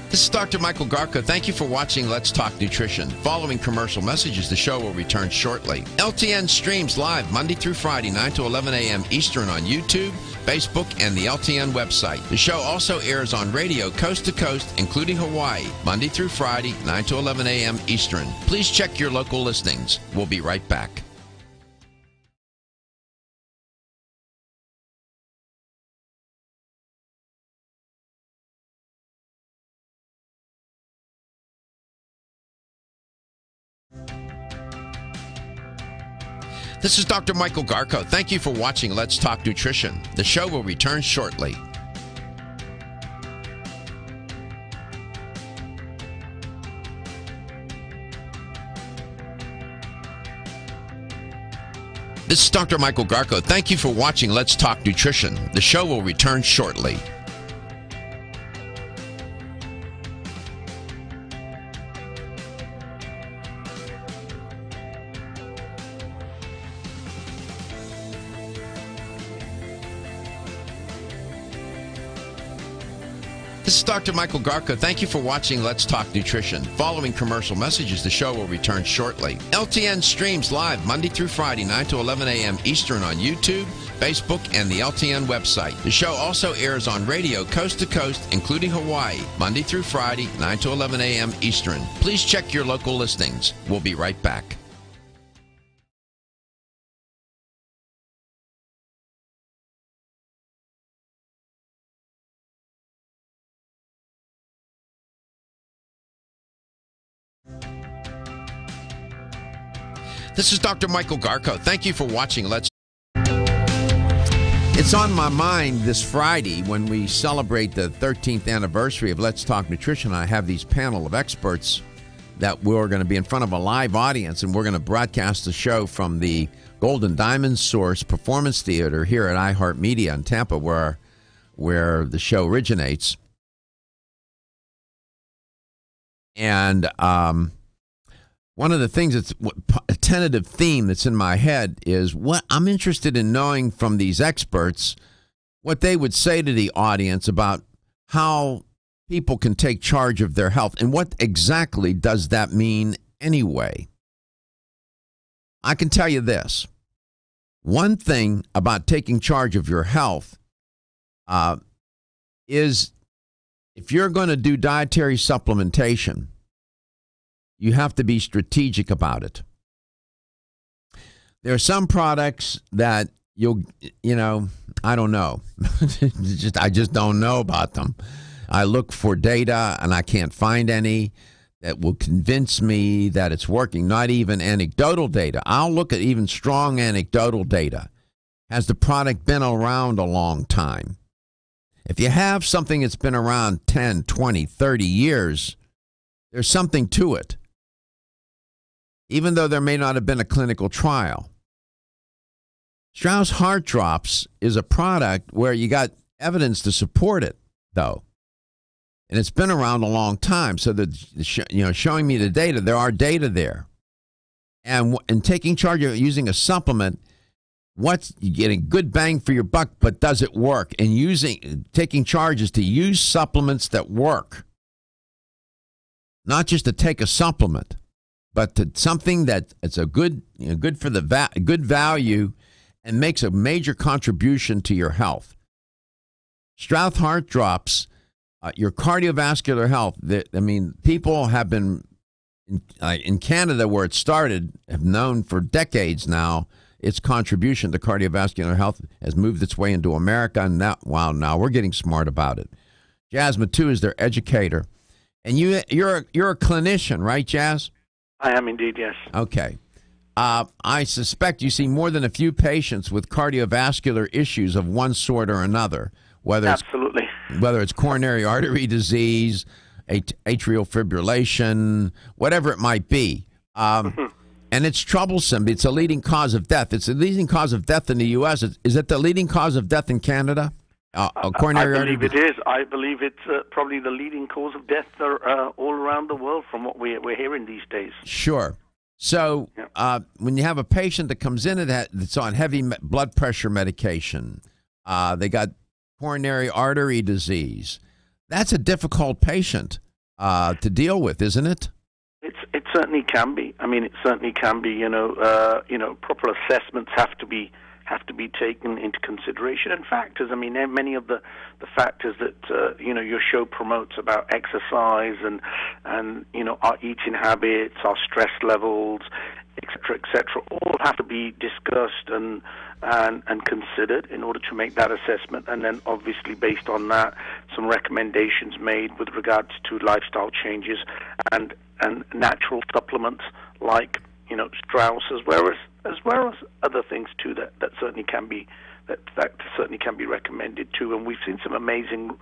[SPEAKER 1] This is Dr. Michael Garko. Thank you for watching Let's Talk Nutrition. Following commercial messages, the show will return shortly. LTN streams live Monday through Friday, 9 to 11 a.m. Eastern on YouTube, Facebook, and the LTN website. The show also airs on radio coast to coast, including Hawaii, Monday through Friday, 9 to 11 a.m. Eastern. Please check your local listings. We'll be right back. This is Dr. Michael Garko. Thank you for watching Let's Talk Nutrition. The show will return shortly. This is Dr. Michael Garko. Thank you for watching Let's Talk Nutrition. The show will return shortly. This is Dr. Michael Garko. Thank you for watching Let's Talk Nutrition. Following commercial messages, the show will return shortly. LTN streams live Monday through Friday, 9 to 11 a.m. Eastern on YouTube, Facebook, and the LTN website. The show also airs on radio coast to coast, including Hawaii, Monday through Friday, 9 to 11 a.m. Eastern. Please check your local listings. We'll be right back. This is Dr. Michael Garko. Thank you for watching Let's. It's on my mind this Friday when we celebrate the 13th anniversary of Let's Talk Nutrition. I have these panel of experts that we're going to be in front of a live audience, and we're going to broadcast the show from the Golden Diamond Source Performance Theater here at iHeartMedia in Tampa, where the show originates. And one of the things that's a tentative theme that's in my head is what I'm interested in knowing from these experts, what they would say to the audience about how people can take charge of their health and what exactly does that mean anyway. I can tell you this. One thing about taking charge of your health is if you're going to do dietary supplementation, you have to be strategic about it. There are some products that I don't know. I just don't know about them. I look for data and I can't find any that will convince me that it's working, not even anecdotal data. I'll look at even strong anecdotal data. Has the product been around a long time? If you have something that's been around 10, 20, 30 years, there's something to it, even though there may not have been a clinical trial. Strauss Heart Drops is a product where you got evidence to support it, though. And it's been around a long time. So, showing me the data, there are data there. And taking charge of using a supplement, you're getting good bang for your buck, but does it work? And taking charge is to use supplements that work. Not just to take a supplement, but to something that it's a good for the good value and makes a major contribution to your health. Strauss Heart Drops, your cardiovascular health. People have been in Canada, where it started, have known for decades now its contribution to cardiovascular health has moved its way into America, and now we're getting smart about it. Jazz Matu is their educator, and you're a clinician, right, Jazz?
[SPEAKER 9] I am indeed, yes.
[SPEAKER 1] Okay. I suspect you see more than a few patients with cardiovascular issues of one sort or another, whether it's coronary artery disease, atrial fibrillation, whatever it might be. And And it's troublesome. It's a leading cause of death. It's a leading cause of death in the U.S. Is it the leading cause of death in Canada?
[SPEAKER 9] Coronary artery disease? It is. I believe it's probably the leading cause of death all around the world from what we're hearing these days.
[SPEAKER 1] Sure. So when you have a patient that comes in that's on heavy blood pressure medication, they got coronary artery disease, that's a difficult patient to deal with, isn't it?
[SPEAKER 9] It certainly can be. I mean, it certainly can be. Proper assessments have to be taken into consideration, and factors. I mean, many of the factors that your show promotes about exercise and our eating habits, our stress levels, etc., all have to be discussed and considered in order to make that assessment, and then obviously based on that, some recommendations made with regards to lifestyle changes and natural supplements like Strauss, as well as other things too that certainly can be recommended too. And we've seen some amazing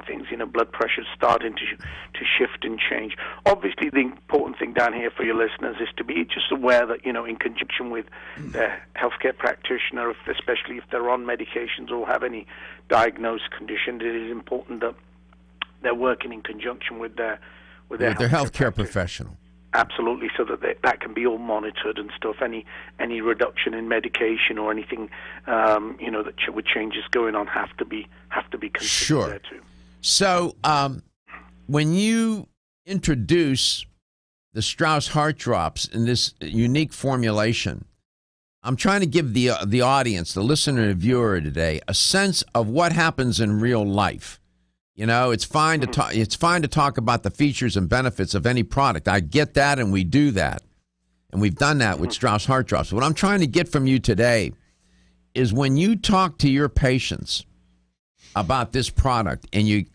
[SPEAKER 9] things. Blood pressure starting to shift and change. Obviously, the important thing down here for your listeners is to be just aware that in conjunction with their healthcare practitioner, especially if they're on medications or have any diagnosed condition, it is important that they're working in conjunction with their
[SPEAKER 1] healthcare professional.
[SPEAKER 9] Absolutely, so that can be all monitored and stuff. Any reduction in medication or anything, with changes going on have to be considered there too.
[SPEAKER 1] So, when you introduce the Strauss Heart Drops in this unique formulation, I'm trying to give the audience, the listener and viewer today, a sense of what happens in real life. It's fine to talk. It's fine to talk about the features and benefits of any product. I get that, and we do that, and we've done that with Strauss Heart Drops. What I'm trying to get from you today is when you talk to your patients about this product, and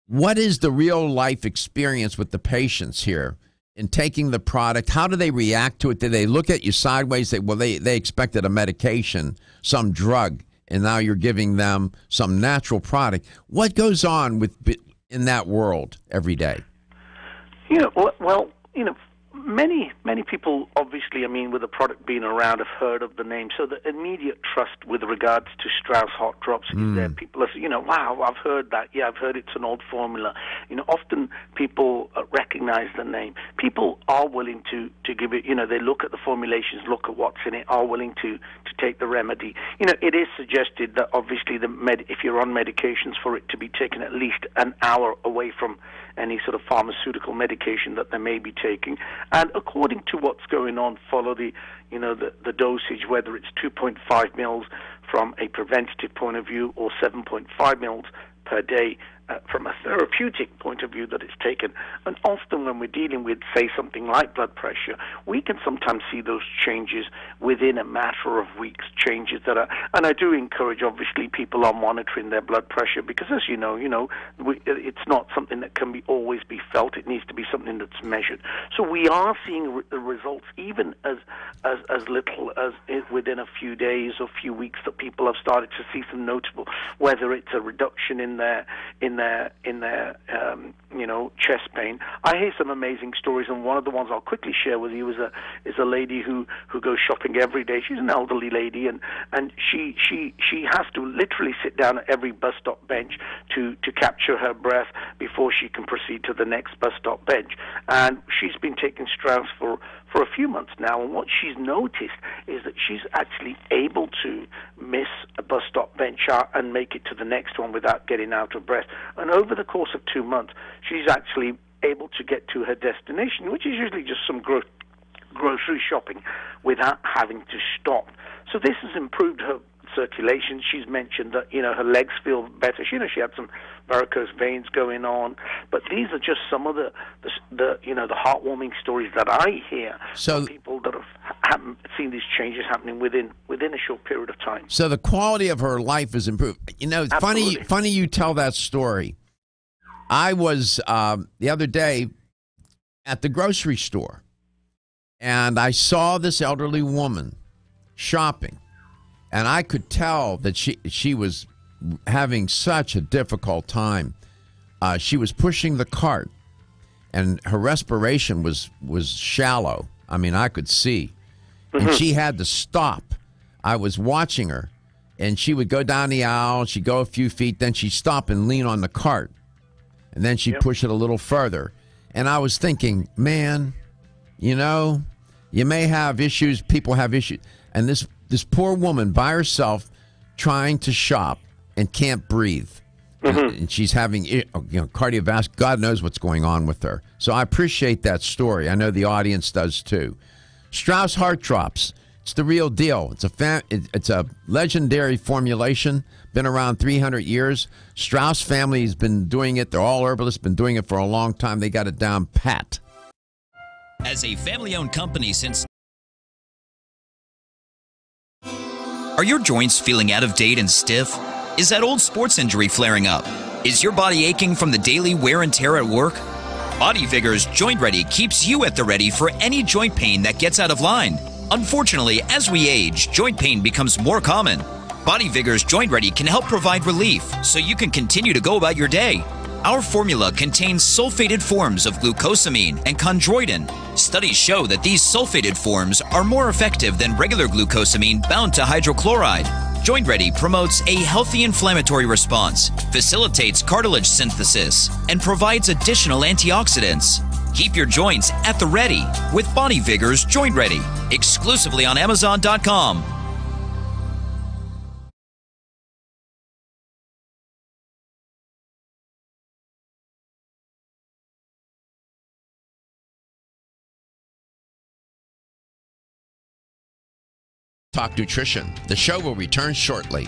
[SPEAKER 1] what is the real life experience with the patients here in taking the product? How do they react to it? Do they look at you sideways? They expected a medication, some drug, and now you're giving them some natural product. What goes on in that world every day?
[SPEAKER 9] Many people, obviously, with the product being around, have heard of the name. So the immediate trust with regards to Strauss Heart Drops is there. People are saying, wow, I've heard that. Yeah, I've heard it's an old formula. Often people recognize the name. People are willing to give it, they look at the formulations, look at what's in it, are willing to take the remedy. It is suggested that obviously if you're on medications, for it to be taken at least an hour away from any sort of pharmaceutical medication that they may be taking. And according to what's going on, follow the dosage, whether it's 2.5 mils from a preventative point of view or 7.5 mils per day from a therapeutic point of view that it's taken. And often when we're dealing with, say, something like blood pressure, we can sometimes see those changes within a matter of weeks, changes that are, and I do encourage, obviously, people are monitoring their blood pressure because, as you know, it's not something that can always be felt. It needs to be something that's measured. So we are seeing the results even as little as within a few days or few weeks that people have started to see some notable, whether it's a reduction in their chest pain. I hear some amazing stories, and one of the ones I'll quickly share with you is a lady who goes shopping every day. She's an elderly lady, and she has to literally sit down at every bus stop bench to capture her breath before she can proceed to the next bus stop bench. And she's been taking Strauss for a few months now, and what she's noticed is that she's actually able to miss a bus stop bench and make it to the next one without getting out of breath. And over the course of 2 months, she's actually able to get to her destination, which is usually just some grocery shopping, without having to stop. So this has improved her circulation. She's mentioned that her legs feel better. She had some varicose veins going on, but these are just some of the heartwarming stories that I hear from people that have seen these changes happening within a short period of time.
[SPEAKER 1] So the quality of her life is improved. It's funny you tell that story. I was the other day at the grocery store, and I saw this elderly woman shopping. And I could tell that she was having such a difficult time. She was pushing the cart, and her respiration was shallow. I mean, I could see. And she had to stop. I was watching her, and she would go down the aisle. She'd go a few feet, then she'd stop and lean on the cart. And then she'd push it a little further. And I was thinking, man, you know, you may have issues. People have issues. And this poor woman by herself trying to shop and can't breathe. And she's having, cardiovascular. God knows what's going on with her. So I appreciate that story. I know the audience does too. Strauss Heart Drops. It's the real deal. It's a legendary formulation. Been around 300 years. Strauss family has been doing it. They're all herbalists. Been doing it for a long time. They got it down pat.
[SPEAKER 5] As a family-owned company since... Are your joints feeling out of date and stiff? Is that old sports injury flaring up? Is your body aching from the daily wear and tear at work? Body Vigor's Joint Ready keeps you at the ready for any joint pain that gets out of line. Unfortunately, as we age, joint pain becomes more common. Body Vigor's Joint Ready can help provide relief so you can continue to go about your day. Our formula contains sulfated forms of glucosamine and chondroitin. Studies show that these sulfated forms are more effective than regular glucosamine bound to hydrochloride. Joint Ready promotes a healthy inflammatory response, facilitates cartilage synthesis, and provides additional antioxidants. Keep your joints at the ready with Body Vigor's Joint Ready, exclusively on Amazon.com.
[SPEAKER 1] Talk Nutrition. The show will return shortly.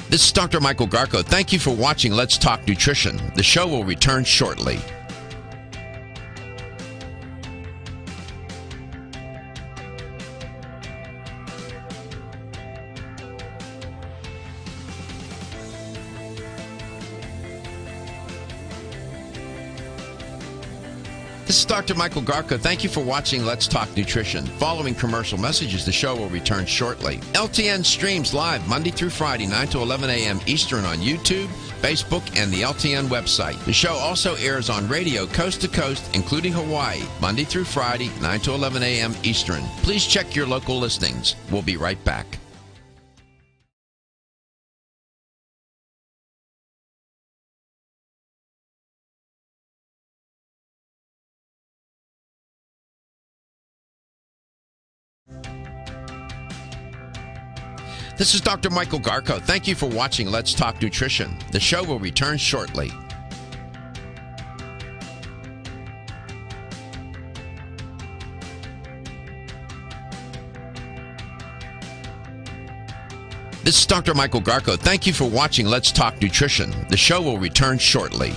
[SPEAKER 1] This is Dr. Michael Garko. Thank you for watching Let's Talk Nutrition. The show will return shortly. This is Dr. Michael Garko. Thank you for watching Let's Talk Nutrition. Following commercial messages, the show will return shortly. LTN streams live Monday through Friday, 9 to 11 a.m. Eastern on YouTube, Facebook, and the LTN website. The show also airs on radio coast to coast, including Hawaii, Monday through Friday, 9 to 11 a.m. Eastern. Please check your local listings. We'll be right back. This is Dr. Michael Garko. Thank you for watching Let's Talk Nutrition. The show will return shortly. This is Dr. Michael Garko. Thank you for watching Let's Talk Nutrition. The show will return shortly.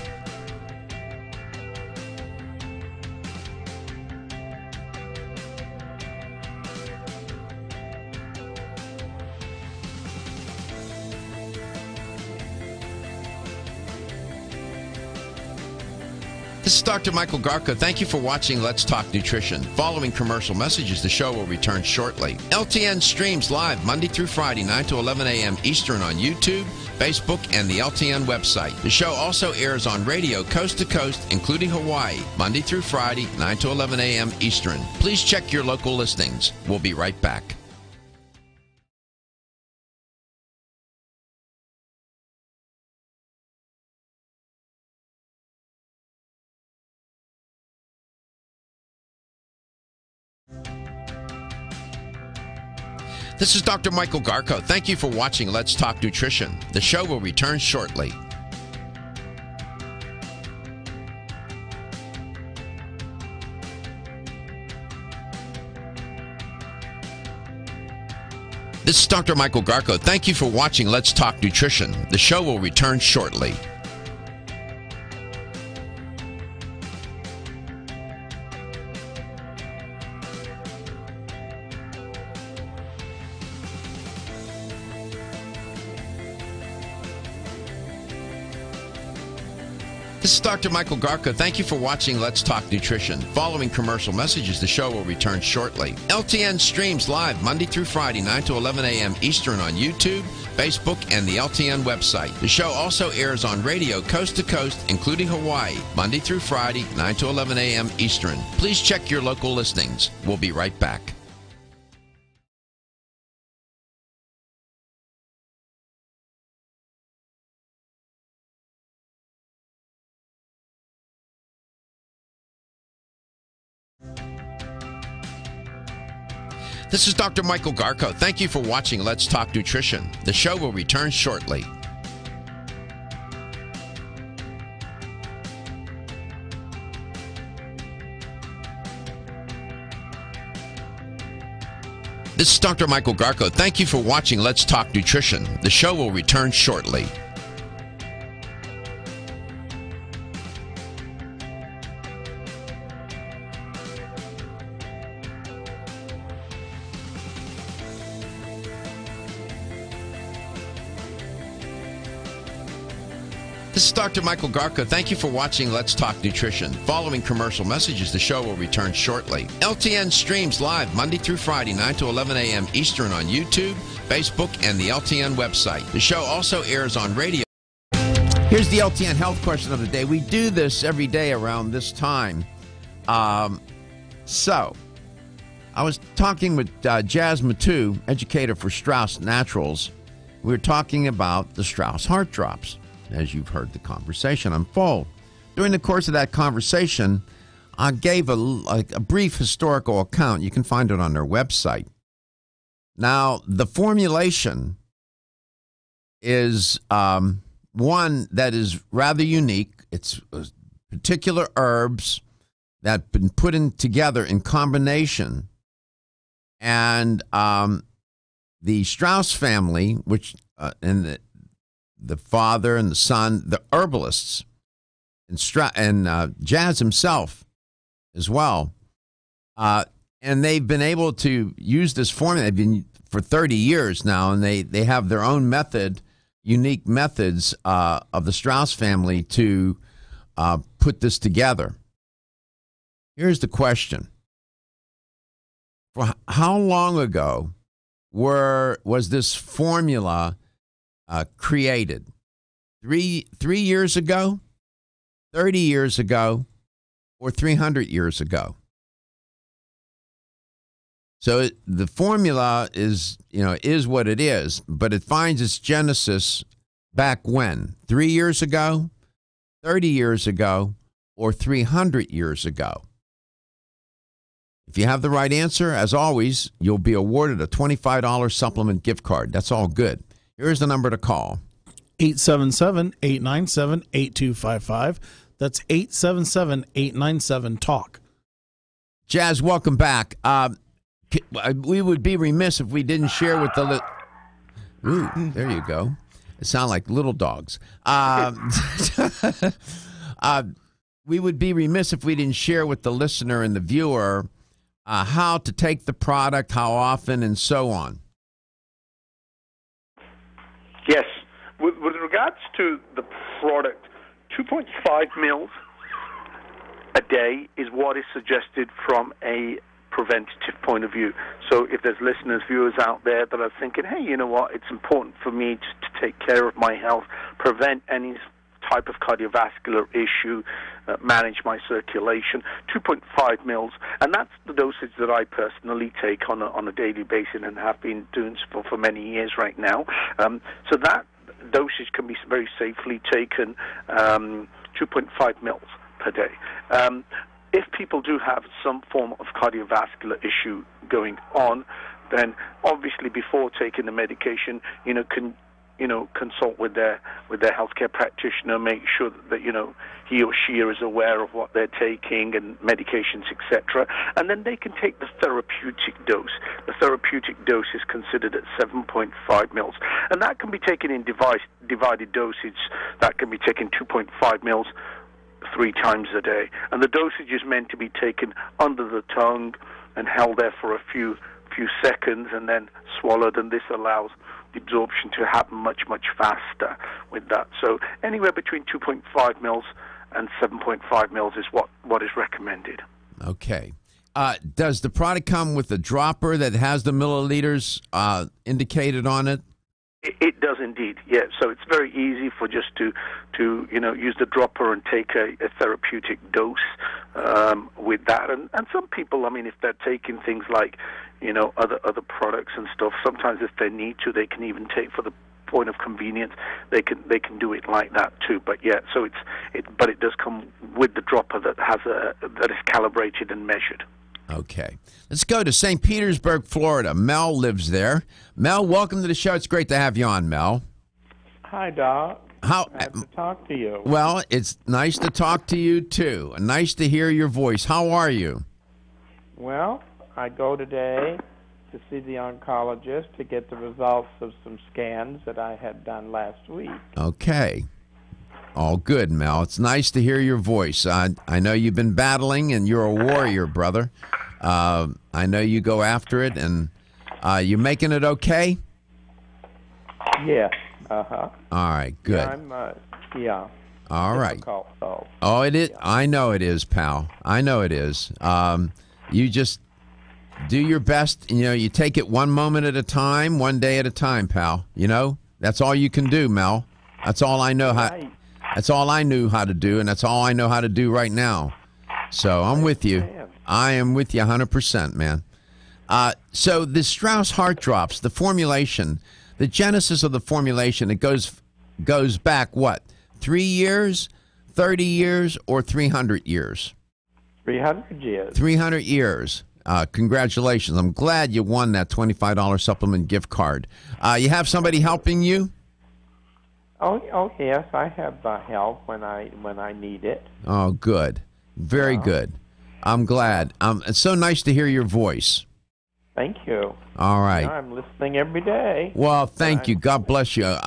[SPEAKER 1] This is Dr. Michael Garko. Thank you for watching Let's Talk Nutrition. Following commercial messages, the show will return shortly. LTN streams live Monday through Friday, 9 to 11 a.m. Eastern on YouTube, Facebook, and the LTN website. The show also airs on radio coast to coast, including Hawaii, Monday through Friday, 9 to 11 a.m. Eastern. Please check your local listings. We'll be right back. This is Dr. Michael Garko. Thank you for watching Let's Talk Nutrition. The show will return shortly. This is Dr. Michael Garko. Thank you for watching Let's Talk Nutrition. The show will return shortly. This is Dr. Michael Garko. Thank you for watching Let's Talk Nutrition. Following commercial messages, the show will return shortly. LTN streams live Monday through Friday, 9 to 11 a.m. Eastern on YouTube, Facebook, and the LTN website. The show also airs on radio coast to coast, including Hawaii, Monday through Friday, 9 to 11 a.m. Eastern. Please check your local listings. We'll be right back. This is Dr. Michael Garko. Thank you for watching Let's Talk Nutrition. The show will return shortly. This is Dr. Michael Garko. Thank you for watching Let's Talk Nutrition. The show will return shortly. This is Dr. Michael Garko. Thank you for watching Let's Talk Nutrition. Following commercial messages, the show will return shortly. LTN streams live Monday through Friday, 9 to 11 a.m. Eastern on YouTube, Facebook, and the LTN website. The show also airs on radio. Here's the LTN health question of the day. We do this every day around this time. So, I was talking with Jazz Matu, educator for Strauss Naturals. We were talking about the Strauss Heart Drops, as you've heard the conversation unfold. During the course of that conversation, I gave a brief historical account. You can find it on their website. Now, the formulation is one that is rather unique. It's particular herbs that have been put in together in combination. And the Strauss family, which and the father and the son, the herbalists, and Jazz himself as well. And they've been able to use this formula. They've been for 30 years now, and they have their own method, unique methods of the Strauss family to put this together. Here's the question. For how long ago was this formula created? 3 years ago, 30 years ago, or 300 years ago? So the formula is what it is, but it finds its genesis back when? 3 years ago, 30 years ago, or 300 years ago? If you have the right answer, as always, you'll be awarded a $25 supplement gift card. That's all good. Here's the number to call.
[SPEAKER 2] 877-897-8255. That's 877-897-TALK.
[SPEAKER 1] Jazz, welcome back. We would be remiss if we didn't share with the... Ooh, there you go. It sounds like little dogs. We would be remiss if we didn't share with the listener and the viewer how to take the product, how often, and so on.
[SPEAKER 9] Yes. With regards to the product, 2.5 mils a day is what is suggested from a preventative point of view. So if there's listeners, viewers out there that are thinking, hey, you know what, it's important for me to take care of my health, prevent any type of cardiovascular issue, manage my circulation, 2.5 mils, and that's the dosage that I personally take on a daily basis and have been doing for many years right now. So that dosage can be very safely taken, 2.5 mils per day. If people do have some form of cardiovascular issue going on, then obviously before taking the medication, consult with their healthcare practitioner, make sure that he or she is aware of what they're taking and medications, etc. And then they can take the therapeutic dose. The therapeutic dose is considered at 7.5 mils, and that can be taken in divided dosage. That can be taken 2.5 mils 3 times a day, and the dosage is meant to be taken under the tongue and held there for a few seconds and then swallowed, and this allows the absorption to happen much faster with that. So anywhere between 2.5 mils and 7.5 mils is what is recommended.
[SPEAKER 1] Okay. Does the product come with a dropper that has the milliliters indicated on it?
[SPEAKER 9] It does indeed, yeah. So it's very easy for just to use the dropper and take a therapeutic dose with that. And some people, I mean, if they're taking things like, other products and stuff, sometimes if they need to, they can even take for the point of convenience. They can do it like that too. But yeah, so but it does come with the dropper that is calibrated and measured.
[SPEAKER 1] Okay. Let's go to St. Petersburg, Florida. Mel lives there. Mel, welcome to the show. It's great to have you on, Mel.
[SPEAKER 12] Hi, Doc. Nice to talk to you.
[SPEAKER 1] Well, it's nice to talk to you, too. Nice to hear your voice. How are you?
[SPEAKER 12] Well, I go today to see the oncologist to get the results of some scans that I had done last week.
[SPEAKER 1] Okay. All good, Mel. It's nice to hear your voice. I know you've been battling, and you're a warrior, brother. I know you go after it, and you making it okay?
[SPEAKER 12] Yeah. Uh-huh.
[SPEAKER 1] All right, good.
[SPEAKER 12] Yeah.
[SPEAKER 1] All right.
[SPEAKER 12] Difficult, though.
[SPEAKER 1] Oh, it is. I know it is, pal. I know it is. You just do your best. You take it one moment at a time, one day at a time, pal. That's all you can do, Mel. That's all I know how. That's all I knew how to do, and that's all I know how to do right now. So I'm with you. I am with you 100%, man. So the Strauss Heart Drops, the formulation, the genesis of the formulation, it goes back, what, 3 years, 30 years, or 300 years?
[SPEAKER 12] 300 years.
[SPEAKER 1] 300 years. Congratulations. I'm glad you won that $25 supplement gift card. You have somebody helping you?
[SPEAKER 12] Oh yes, I have help when I need it.
[SPEAKER 1] Oh, good. Very good. I'm glad. It's so nice to hear your voice.
[SPEAKER 12] Thank you.
[SPEAKER 1] All right.
[SPEAKER 12] I'm listening every day.
[SPEAKER 1] Well, thank you. God bless you.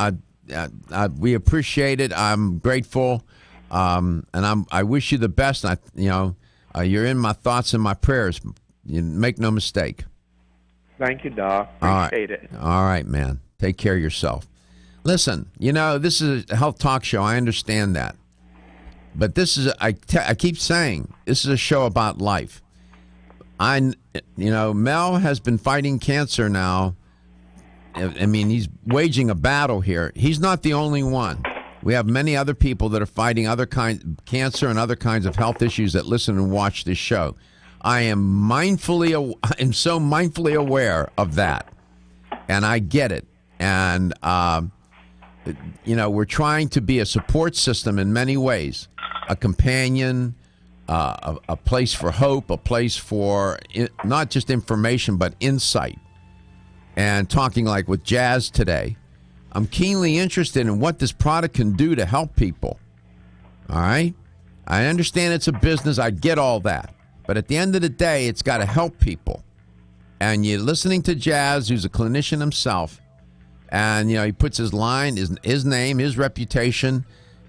[SPEAKER 1] We appreciate it. I'm grateful, and I wish you the best. You're in my thoughts and my prayers. You make no mistake.
[SPEAKER 12] Thank you, Doc. Appreciate it.
[SPEAKER 1] All right, man. Take care of yourself. Listen, this is a health talk show. I understand that. But this is, I keep saying, this is a show about life. Mel has been fighting cancer now. I mean, he's waging a battle here. He's not the only one. We have many other people that are fighting other cancer and other kinds of health issues that listen and watch this show. I am so mindfully aware of that. And I get it. And, we're trying to be a support system in many ways, a companion, a place for hope, a place for not just information, but insight. And talking like with Jazz today, I'm keenly interested in what this product can do to help people. All right? I understand it's a business. I get all that. But at the end of the day, it's got to help people. And you're listening to Jazz, who's a clinician himself. And, he puts his line, his name, his reputation,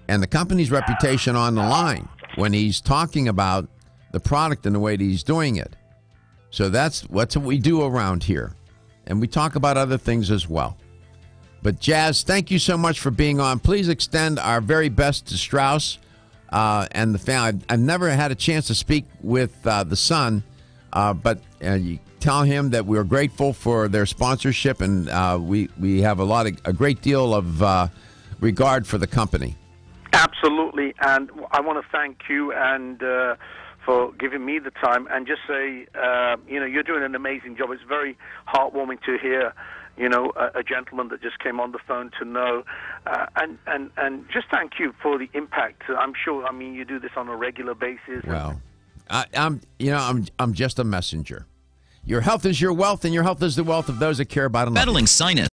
[SPEAKER 1] and the company's reputation on the line when he's talking about the product and the way that he's doing it. So that's what we do around here. And we talk about other things as well. But, Jazz, thank you so much for being on. Please extend our very best to Strauss and the family. I've never had a chance to speak with the son, but you tell him that we're grateful for their sponsorship, and we have a great deal of regard for the company.
[SPEAKER 9] Absolutely, and I want to thank you and for giving me the time, and just say, you're doing an amazing job. It's very heartwarming to hear, a gentleman that just came on the phone to know, and just thank you for the impact. I'm sure, you do this on a regular basis.
[SPEAKER 1] Well, I'm just a messenger. Your health is your wealth, and your health is the wealth of those that care about it.
[SPEAKER 5] Battling sinus.